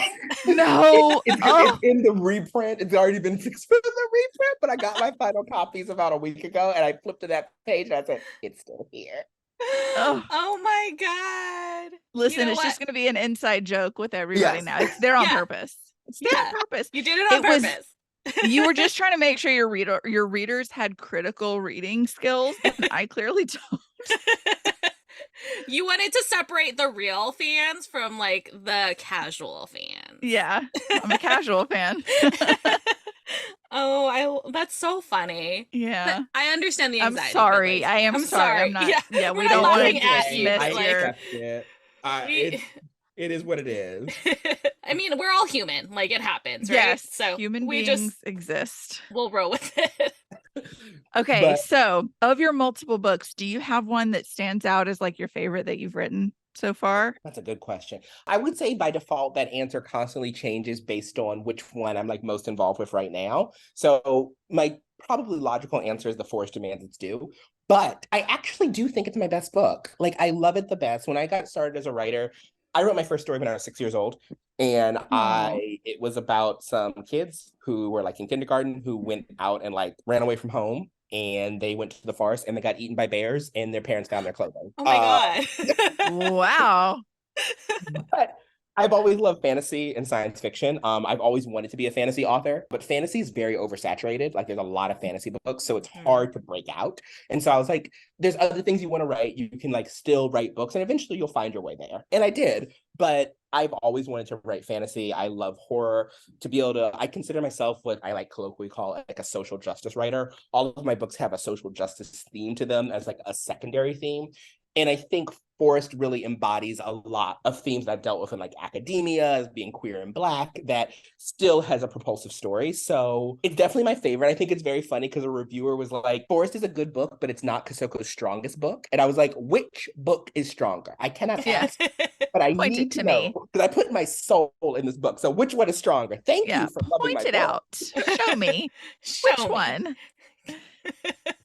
No. it's in the reprint. It's already been fixed for the reprint, but I got my final copies about a week ago, and I flipped to that page and I said, "It's still here." Oh my god. Listen, You know it's what? just going to be an inside joke with everybody Yes. now. It's there on Yeah. purpose. It's there on purpose. You did it on It was- purpose. You were just trying to make sure your readers had critical reading skills, and I clearly don't. You wanted to separate the real fans from like the casual fans. Yeah, I'm a casual fan. That's so funny. Yeah. But I understand the I'm anxiety. sorry. but, like, I am I'm sorry. I'm not. Yeah, we're we not don't want to laughing at you, dismiss but, I like, your. accept it. we- It is what it is. I mean, we're all human. Like, it happens, right? Yes. So human we beings just exist. we'll roll with it. Okay, But- so of your multiple books, do you have one that stands out as like your favorite that you've written so far? That's a good question. I would say by default that answer constantly changes based on which one I'm like most involved with right now. So my probably logical answer is The Forest Demands Its Due. But I actually do think it's my best book. Like, I love it the best. When I got started as a writer, I wrote my first story when I was 6 years old. And it was about some kids who were like in kindergarten who went out and like ran away from home. And they went to the forest and they got eaten by bears, and their parents found their clothing. Oh my god. Wow. But I've always loved fantasy and science fiction. I've always wanted to be a fantasy author, but fantasy is very oversaturated. Like, there's a lot of fantasy books, so it's hard to break out. And so I was like, there's other things you want to write. You can like still write books, and eventually you'll find your way there. And I did, but I've always wanted to write fantasy. I love horror. To be able to, I consider myself what I like colloquially call like a social justice writer. All of my books have a social justice theme to them as like a secondary theme. And I think Forest really embodies a lot of themes I've dealt with in like academia, as being queer and Black, that still has a propulsive story. So it's definitely my favorite. I think it's very funny because a reviewer was like, Forest is a good book, but it's not Kosoko's strongest book. And I was like, which book is stronger? I cannot ask, but I Point need it to to know me. because I put my soul in this book. So which one is stronger? Thank Yeah. you for loving Point my it book. out. Show me. Show Which me. one?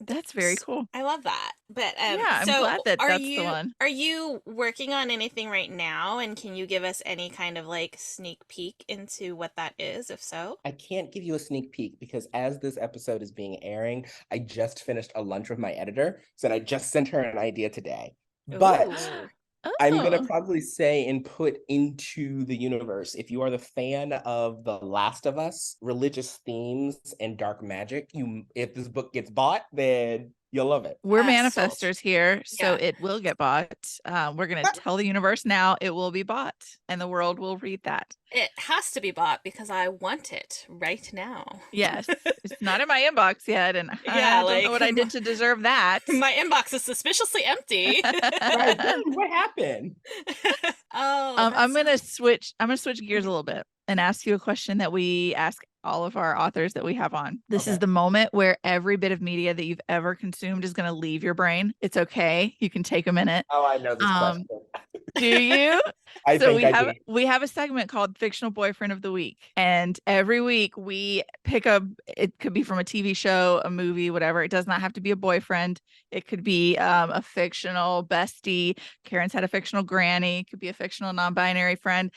That's very cool. I love that. But Yeah, I'm so glad that are that's the you one. are you working on anything right now? And can you give us any kind of like sneak peek into what that is, if so? I can't give you a sneak peek because as this episode is being airing, I just finished a lunch with my editor. So I just sent her an idea today. But Ooh. I'm gonna Oh, probably say and put into the universe, if you are the fan of The Last of Us, religious themes, and dark magic, if this book gets bought, then you'll love it. we're Sold. manifestors here, so Yeah. it will get bought. We're going to tell the universe now it will be bought, and the world will read that. It has to be bought because I want it right now. Yes, it's not in my inbox yet, and Yeah, I don't know like what I did to deserve that. my inbox is suspiciously empty. Right. What happened? Oh, I'm that's gonna switch. I'm gonna switch gears a little bit and ask you a question that we ask all of our authors that we have on. This is Okay. the moment where every bit of media that you've ever consumed is gonna leave your brain. It's okay. You can take a minute. Oh, I know this question. Do you? I So think I do. we have a segment called Fictional Boyfriend of the Week. And every week we pick a it could be from a TV show, a movie, whatever. It does not have to be a boyfriend. It could be a fictional bestie. Karen's had a fictional granny, it could be a fictional non-binary friend.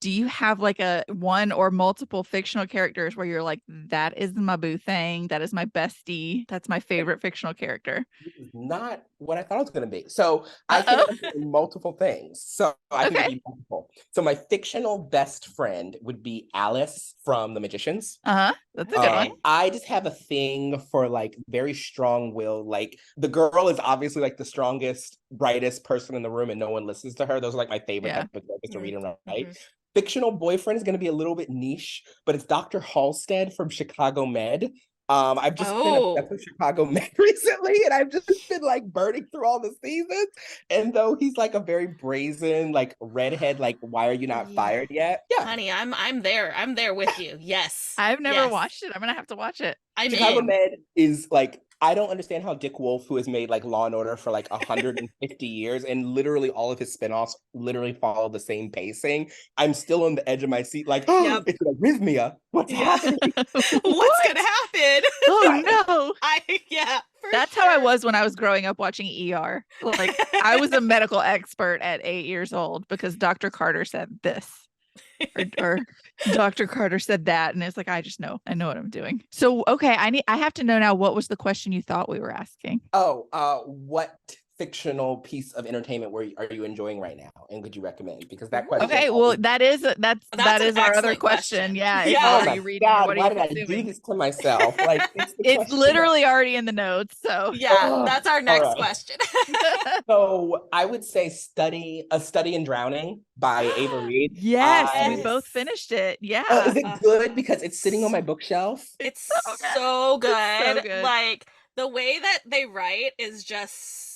Do you have like a one or multiple fictional characters where you're like, that is my boo thing, that is my bestie, that's my favorite fictional character? This is not what I thought it was going to be. So I can Uh-oh. answer multiple things. So I can Okay. give you multiple. So my fictional best friend would be Alice from The Magicians. Uh-huh. That's a good Okay. one. I just have a thing for like very strong will. Like the girl is obviously like the strongest, brightest person in the room, and no one listens to her. Those are like my favorite Yeah. type of characters to read and write. Mhm. Fictional boyfriend is going to be a little bit niche, but it's Dr. Halstead from Chicago Med. I've just been obsessed Oh, with Chicago Med recently, and I've just been like burning through all the seasons. And though he's like a very brazen, like redhead, like why are you not yeah. fired yet? Yeah, Honey, I'm there. I'm there with you. Yes. I've never Yes. watched it. I'm gonna have to watch it. I'm Chicago in. Med is like I don't understand how Dick Wolf, who has made like Law and Order for like 150 years, and literally all of his spinoffs literally follow the same pacing. I'm still on the edge of my seat, like, oh, Yep. it's an arrhythmia. What's Yeah. happening? What's What? gonna happen? Oh no. Yeah, for That's how I sure. was when I was growing up watching ER. Like I was a medical expert at 8 years old because Dr. Carter said this. Or Dr. Carter said that. And it's like, I just know. I know what I'm doing. So okay, I have to know now, what was the question you thought we were asking? Oh, what fictional piece of entertainment are you enjoying right now, and could you recommend? Because that question. Okay, well, that is That's that an is our other excellent question. question. Yeah, Yeah. Oh what are my you reading or God, what are why you did I do consuming? this to myself? Like, it's the It's question literally already in the notes. So Yeah, that's our all next right. question. So I would say A Study in Drowning by Ava Reed. yes, we I both Yes. finished it. is Yeah. it good because it's sitting on my bookshelf? It's So good. so good. It's so good. Like the way that they write is just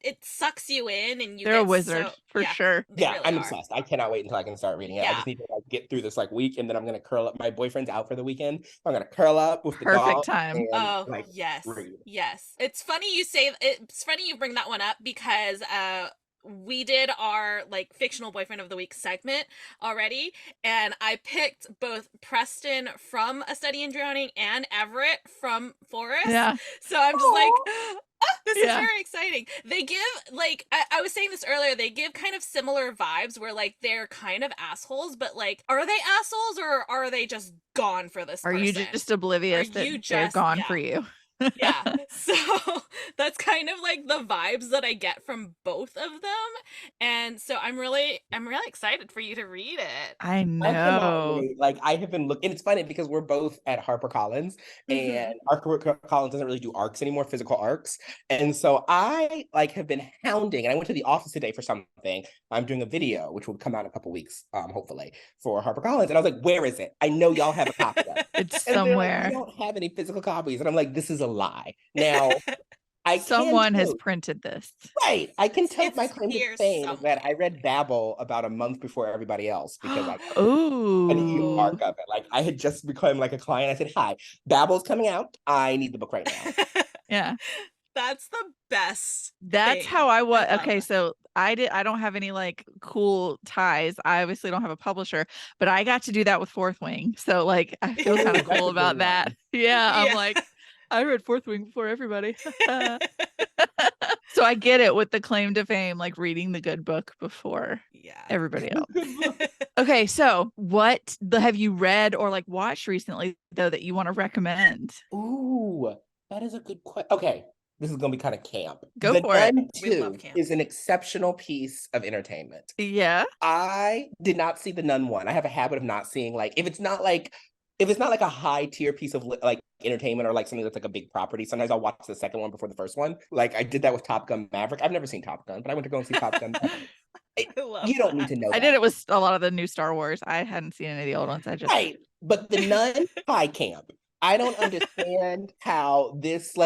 it sucks you in and you They're a get wizard so for yeah, sure. they Yeah, really I'm are. obsessed. I cannot wait until I can start reading it. I Yeah. just need to like get through this like week, and then I'm gonna curl up. My boyfriend's out for the weekend. I'm gonna curl up with the Perfect dog time. and Oh, like yes. read. Yes. It's funny you bring that one up because we did our like fictional boyfriend of the week segment already, and I picked both Preston from A Study in Drowning and Everett from Forest. Yeah. So I'm just like, this is Yeah. very exciting. They give like I was saying this earlier, they give kind of similar vibes where like they're kind of assholes, but like are they assholes or are they just gone for this Are you person? just oblivious Are that you they're just gone yeah. for you? Yeah. So that's kind of like the vibes that I get from both of them. And so I'm really excited for you to read it. I I cannot know. wait. Like I have been looking, and it's funny because we're both at HarperCollins, and Mhm. HarperCollins doesn't really do arcs anymore, physical arcs. And so I like have been hounding, and I went to the office today for something. I'm doing a video, which will come out in a couple weeks, hopefully, for HarperCollins. And I was like, "Where is it? I know y'all have a copy of it." It's And they're like, "We somewhere. don't have any physical copies." And I'm like, "This is a lie." Now I can Someone has tell printed this. right. I can tell my It's claim to here fame is that I somewhere. read Babel about a month before everybody else because I an Oh, e-arc of it. Like I had just become like a client. I said, "Hi, Babel's coming out. I need the book right now." yeah. That's the best That's thing. how I was. love Okay, that. so I don't have any like cool ties. I obviously don't have a publisher, but I got to do that with Fourth Wing. So like I feel kind Ooh, of that's cool a good about that. one. Yeah, I'm Yeah. like I read Fourth Wing before everybody. So I get it with the claim to fame, like reading the good book before Yeah. everybody else. Okay, so what have you read or like watched recently though that you want to recommend? Ooh, that is a good question. Okay, this is gonna be kind of camp. Go The for it. Nun We love 2 camp. is an exceptional piece of entertainment. Yeah. I did not see the Nun 1. I have a habit of not seeing like if it's not like a high tier piece of like entertainment or like something that's like a big property. Sometimes I'll watch the second one before the first one. Like I did that with Top Gun Maverick. I've never seen Top Gun, but I went to go and see Top Gun Maverick. I love You don't need that. to know I that. did it with a lot of the new Star Wars. I hadn't seen any of the old ones. I just Right. But the nun high camp. I don't understand how this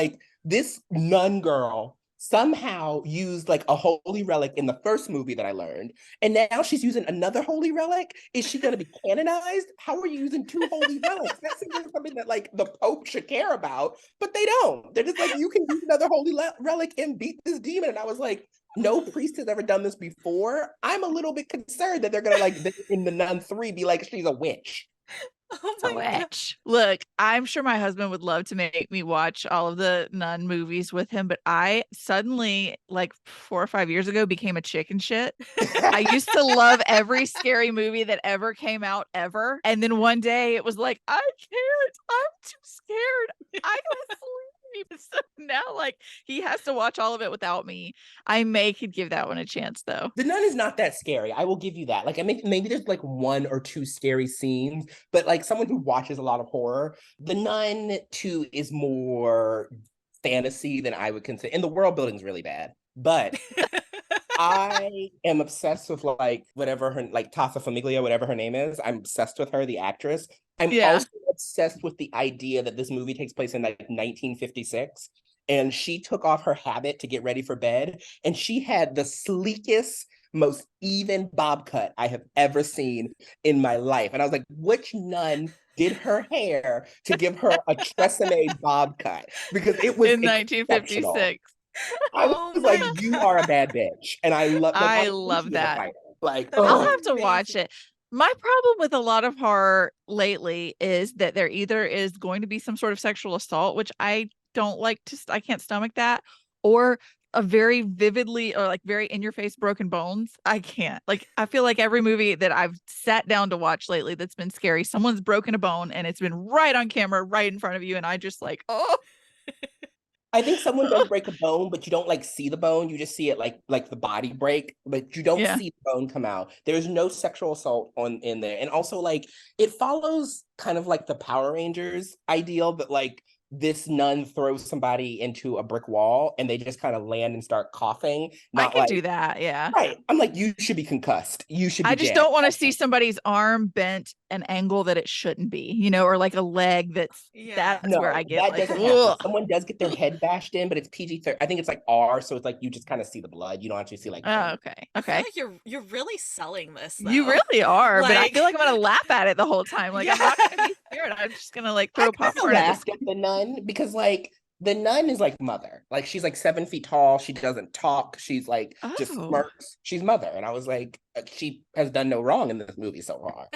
nun girl somehow used like a holy relic in the first movie that I learned, and now she's using another holy relic. Is she going to be canonized? How are you using two holy relics? That seems like something that like the Pope should care about, but they don't. They're just like, you can use another holy relic and beat this demon. And I was like, no priest has ever done this before. I'm a little bit concerned that they're gonna like in the Nun 3 be like she's a witch. Oh a my God. witch. Look, I'm sure my husband would love to make me watch all of the nun movies with him, but I suddenly, like 4 or 5 years ago, became a chicken shit. I used to love every scary movie that ever came out ever. And then one day it was like, I can't. I'm too scared. I don't sleep. So now, like, he has to watch all of it without me. I could give that one a chance, though. The Nun is not that scary. I will give you that. Like, I mean, maybe there's like one or two scary scenes, but like someone who watches a lot of horror, The Nun 2 is more fantasy than I would consider. And the world building's really bad. But I am obsessed with like whatever her like Tassa Famiglia, whatever her name is. I'm obsessed with her, the actress. I'm Yeah. also obsessed with the idea that this movie takes place in like 1956. And she took off her habit to get ready for bed. And she had the sleekest, most even bob cut I have ever seen in my life. And I was like, which nun did her hair to give her a Tresemme bob cut? Because it was In exceptional. 1956. I was Oh like, my you God. are a bad bitch. And I love like I I love she was a that. fighter. Like, That I'll is have to watch amazing. it. My problem with a lot of horror lately is that there either is going to be some sort of sexual assault, which I don't like I can't stomach that, or a very vividly or like very in your face broken bones. I can't. Like, I feel like every movie that I've sat down to watch lately that's been scary, someone's broken a bone and it's been right on camera, right in front of you. And I just like, oh, I think someone does break a bone, but you don't like see the bone. You just see it like the body break, but you don't yeah. see the bone come out. There's no sexual assault on in there. And also like it follows kind of like the Power Rangers ideal that like this nun throws somebody into a brick wall and they just kind of land and start coughing. I Not could like do that. Yeah. right. I'm like, you should be concussed. You should I be just dead. don't want to see somebody's arm bent an angle that it shouldn't be, or like a leg Yeah. that's where No, I get that like, doesn't happen. ugh. Someone does get their head bashed in, but it's PG-13. I think it's like R, so it's like you just kind of see the blood. You don't actually see like Oh, bone. okay. I feel Okay. like you're really selling this You though. really are, but I Like, feel like I'm gonna laugh at it the whole time. Like, I'm not gonna be scared. I'm just gonna like I throw kind of popcorn at this. laughed at the nun because like the nun is like mother. Like she's like 7 feet tall. She doesn't talk. She's like just Oh, smirks. She's mother. And I was like, she has done no wrong in this movie so far.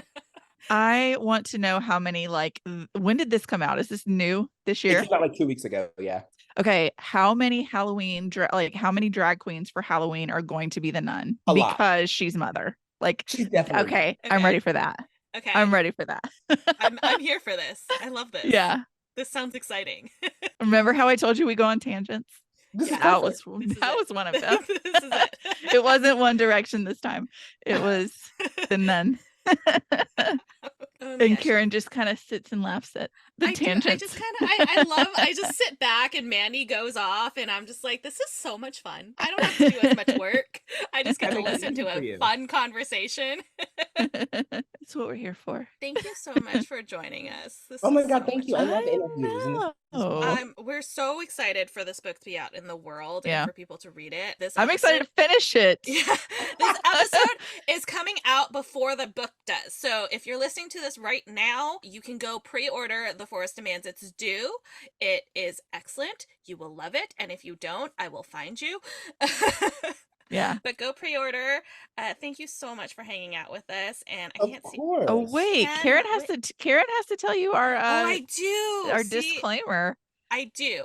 I want to know how many when did this come out? Is this new this It year? came out like 2 weeks ago. Yeah. Okay, how many how many drag queens for Halloween are going to be the nun A lot. because she's mother? Like, She's definitely okay, I'm Okay. ready for that. okay. I'm ready for that. I'm here for this. I love this. Yeah. This sounds exciting. Remember how I told you we go on tangents? This is Yeah. That perfect. was This is that it. was one of them. This is it. It wasn't One Direction this time. It was the nun. Oh, And man. Karin just kind of sits and laughs at the I tangents. just kind of I just sit back and Mandy goes off and I'm just like, this is so much fun. I don't have to do as much work. I just get That to makes it listen easy to for a you. fun conversation. That's what we're here for. Thank you so much for joining us. This Oh my is God, so thank much you. I fun. love interviews. And this is fun. We're so excited for this book to be out in the world Yeah. and for people to read it. I'm excited to finish it. Yeah, this episode is coming out before the book does. So if you're listening to this right now, you can go pre-order The Forest Demands Its Due. It is excellent. You will love it. And if you don't, I will find you. Yeah. But go pre-order. Thank you so much for hanging out with us. And I Of can't see. course. Oh wait, Can Karin wait. has to tell you our Oh, I do. our See, disclaimer. I do.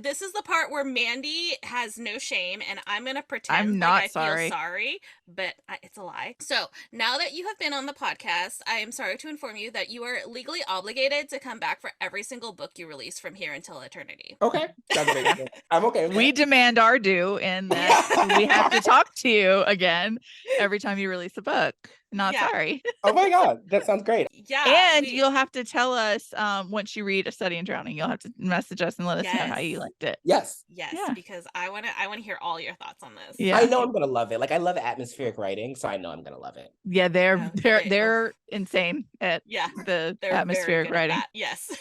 This is the part where Mandy has no shame, and I'm going to pretend I'm like not I feel sorry, but it's a lie. So now that you have been on the podcast, I am sorry to inform you that you are legally obligated to come back for every single book you release from here until eternity. Okay. Sounds amazing. I'm okay with We that. demand our due in that we have to talk to you again every time you release a book. Not Yeah. sorry. Oh my God. That sounds great. Yeah. And you'll have to tell us once you read A Study in Drowning, you'll have to message us and let us know how you Yes. liked it. Yes. Yes, Yeah. because I want to hear all your thoughts on this. Yeah. I know I'm gonna love it. Like, I love atmospheric writing, so I know I'm gonna love it. Yeah, Oh, they're insane at yeah, the they're atmospheric very good writing. at that. Yes.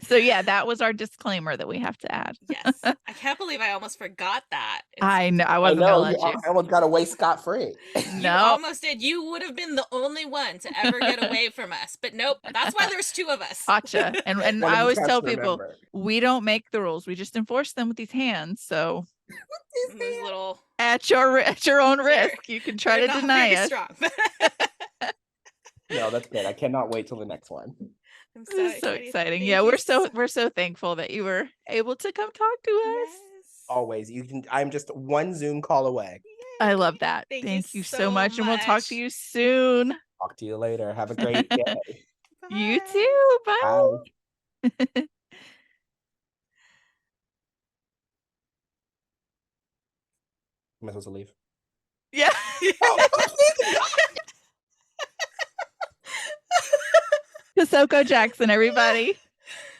So yeah, that was our disclaimer that we have to add. Yes. I can't believe I almost forgot that. I know I I wasn't gonna know let you. I almost got away scot-free. You No. almost did. You would have been the only one to ever get away from us. But nope, that's why there's two of us. Gotcha. And One of I you always cats tell people remember. we don't make the rules. We just enforce them with these hands. So Those little at your own risk, you can try to not deny very us. strong. No, that's good. I cannot wait till the next one. I'm This is so exciting. Thank Yeah, you we're so thankful that you were able to come talk to us. Yes. Always. I'm just one Zoom call away. I love that. Thank you so much. And we'll talk to you soon. Talk to you later. Have a great day. You too. Bye. Bye. Am I supposed to leave? Yeah. Kasoko Jackson, everybody.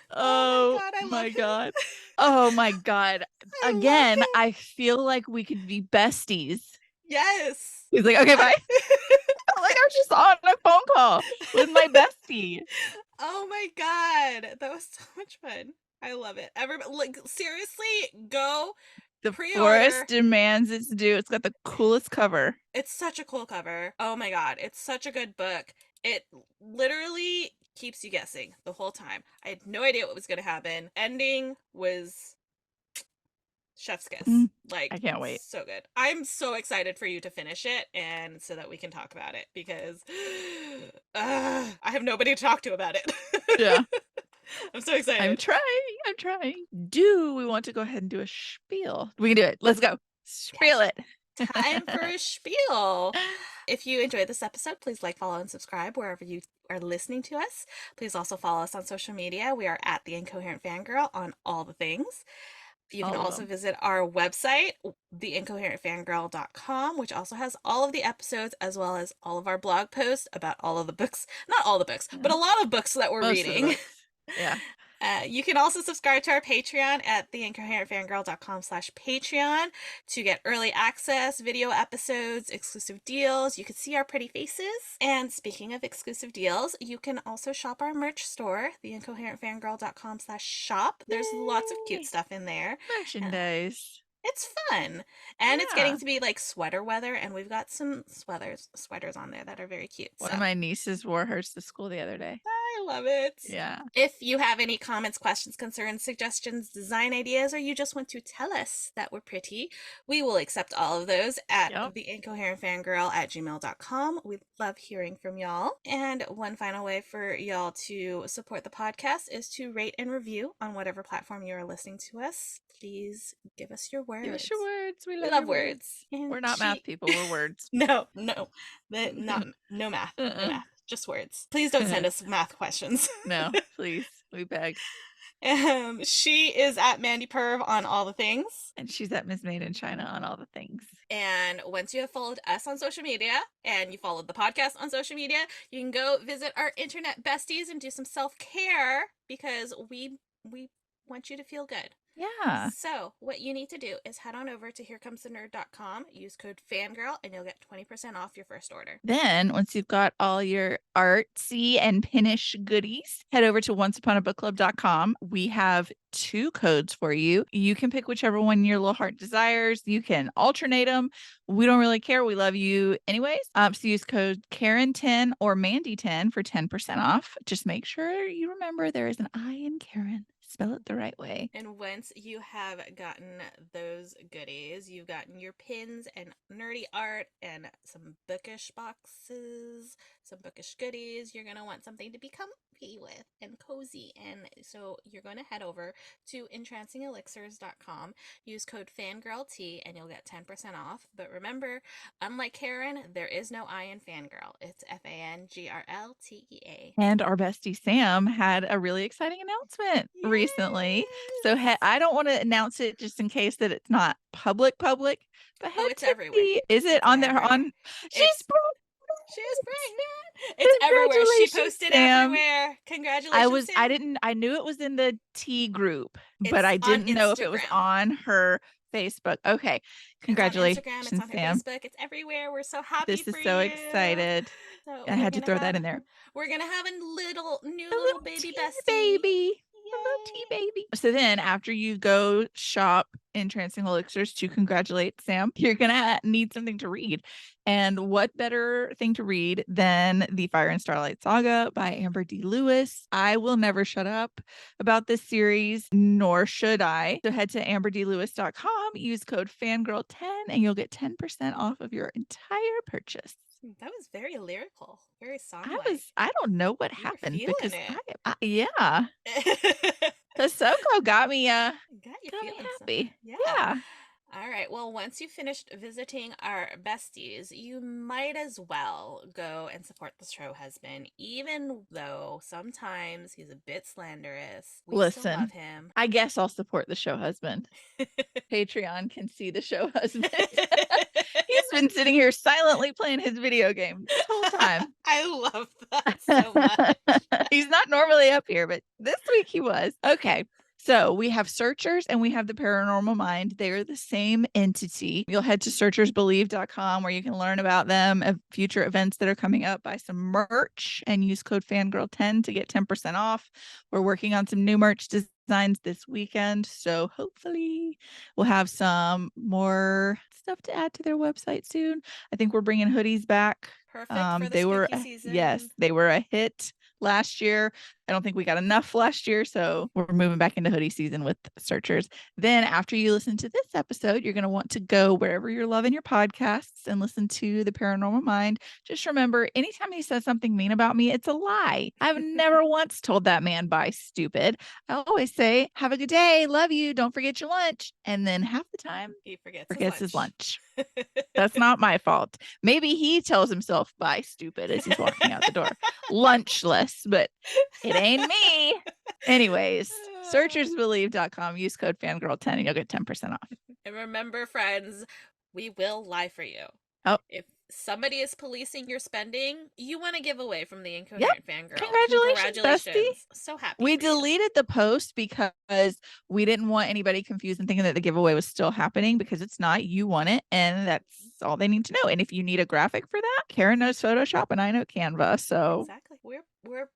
Oh my God. Oh my God. Again, I feel like we could be besties. Yes. He's like, okay, bye. Like I was just on a phone call with my bestie. Oh my God. That was so much fun. I love it. Everybody, like, seriously, go. The pre-order. Forest Demands Its Due. It's got the coolest cover. It's such a cool cover. Oh my God. It's such a good book. It literally keeps you guessing the whole time. I had no idea what was going to happen. Ending was chef's kiss. Like, I can't wait. So good. I'm so excited for you to finish it and so that we can talk about it because I have nobody to talk to about it. Yeah. I'm so excited. I'm trying. Do we want to go ahead and do a spiel? We can do it. Let's go. Spiel it. Time for a spiel. If you enjoyed this episode, please like, follow, and subscribe wherever you are listening to us. Please also follow us on social media. We are at The Incoherent Fangirl on all the things. You can also visit our website, theincoherentfangirl.com, which also has all of the episodes as well as all of our blog posts about all of the books. Not all the books, but a lot of books that we're reading. Yeah. You can also subscribe to our Patreon at theincoherentfangirl.com/Patreon to get early access, video episodes, exclusive deals. You can see our pretty faces. And speaking of exclusive deals, you can also shop our merch store, theincoherentfangirl.com/shop. There's lots of cute stuff in there. Merchandise. It's fun. And it's getting to be like sweater weather, and we've got some sweaters on there that are very cute. One of my nieces wore hers to school the other day. I love it. Yeah. If you have any comments, questions, concerns, suggestions, design ideas, or you just want to tell us that we're pretty, we will accept all of those at theincoherentfangirl@gmail.com. We love hearing from y'all. And one final way for y'all to support the podcast is to rate and review on whatever platform you are listening to us. Please give us your words. Give us your words. We love words. We're not math people. We're words. No math. No math. Just words. Please don't send us math questions. No, please. We beg. She is at Mandy Perv on all the things. And she's at Miss Made in China on all the things. And once you have followed us on social media and you followed the podcast on social media, you can go visit our internet besties and do some self-care because we want you to feel good. Yeah. So what you need to do is head on over to herecomesthenerd.com, use code FANGIRL, and you'll get 20% off your first order. Then once you've got all your artsy and pinish goodies, head over to onceuponabookclub.com. We have 2 codes for you. You can pick whichever one your little heart desires. You can alternate them. We don't really care. We love you anyways. So use code Karin10 or Mandy10 for 10% off. Just make sure you remember there is an I in Karin. Spell it the right way. And once you have gotten those goodies, you've gotten your pins and nerdy art and some bookish boxes, some bookish goodies, you're going to want something to be comfy with and cozy. And so you're going to head over to entrancingelixirs.com, use code FANGIRLT, and you'll get 10% off. But remember, unlike Karin, there is no I in fangirl. It's FANGRLTEA. And our bestie Sam had a really exciting announcement recently. So I don't want to announce it just in case that it's not public, but it's everywhere. Is it it's on there? everywhere. She's pregnant. It's everywhere. She posted Sam. everywhere. Congratulations, Sam. I knew it was in the T group, It's but I didn't know if it was Instagram. on her Facebook. Okay. Congratulations, it's on Instagram, it's on her Sam. Facebook, it's everywhere. We're so happy This for is so you. excited. So I had to throw that in there. We're gonna have a new A little baby bestie. Baby. A little tea baby. So then after you go shop Entrancing Elixirs to congratulate Sam, you're going to need something to read. And what better thing to read than The Fire and Starlight Saga by Amber D. Lewis? I will never shut up about this series, nor should I. So head to amberdlewis.com, use code FANGIRL10, and you'll get 10% off of your entire purchase. That was very lyrical, very song-like. I don't know what happened because yeah. Soko got me happy. Yeah. All right. Well, once you've finished visiting our besties, you might as well go and support the show husband, even though sometimes he's a bit slanderous. We still love him. I guess I'll support the show husband. Patreon can see the show husband. He's been sitting here silently playing his video game this whole time. I love that so much. He's not normally up here, but this week he was. Okay. So we have Searchers and we have the Paranormal Mind. They are the same entity. You'll head to searchersbelieve.com where you can learn about them, future events that are coming up, buy some merch, and use code FANGIRL10 to get 10% off. We're working on some new merch designs this weekend. So hopefully we'll have some more stuff to add to their website soon. I think we're bringing hoodies back. Perfect for the spooky season. Yes, they were a hit last year. I don't think we got enough last year, so we're moving back into hoodie season with Searchers. Then after you listen to this episode, you're going to want to go wherever you're loving your podcasts and listen to The Paranormal Mind. Just remember, anytime he says something mean about me, it's a lie. I've never once told that man bye, stupid. I always say, have a good day, love you, don't forget your lunch. And then half the time, he forgets his lunch. That's not my fault. Maybe he tells himself bye, stupid, as he's walking out the door. Lunchless, but it ain't me. Anyways, searchersbelieve.com, use code FANGIRL10 and you'll get 10% off. And remember, friends, we will lie for you. Oh. If somebody is policing your spending, you want to give away from the Incoherent Fangirl. Congratulations, bestie. So happy. We deleted the post because we didn't want anybody confused and thinking that the giveaway was still happening, because it's not. You won it, and that's all they need to know. And if you need a graphic for that, Karin knows Photoshop and I know Canva. So exactly. We're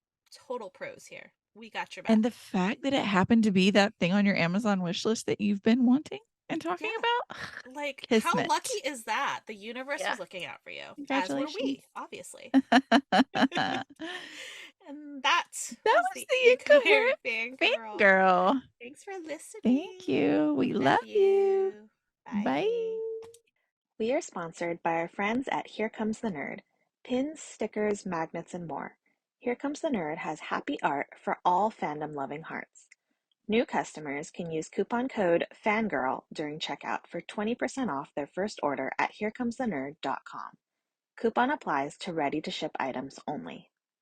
total pros here. We got your back. And the fact that it happened to be that thing on your Amazon wish list that you've been wanting and talking about, like, Kismet. How lucky is that? The universe was looking out for you, as were we, obviously. And that was the Incoherent Fangirl. Thanks for listening. Thank you. We love you. Bye. We are sponsored by our friends at Here Comes the Nerd. Pins, stickers, magnets, and more. Here Comes the Nerd has happy art for all fandom-loving hearts. New customers can use coupon code FANGIRL during checkout for 20% off their first order at HereComesTheNerd.com. Coupon applies to ready-to-ship items only.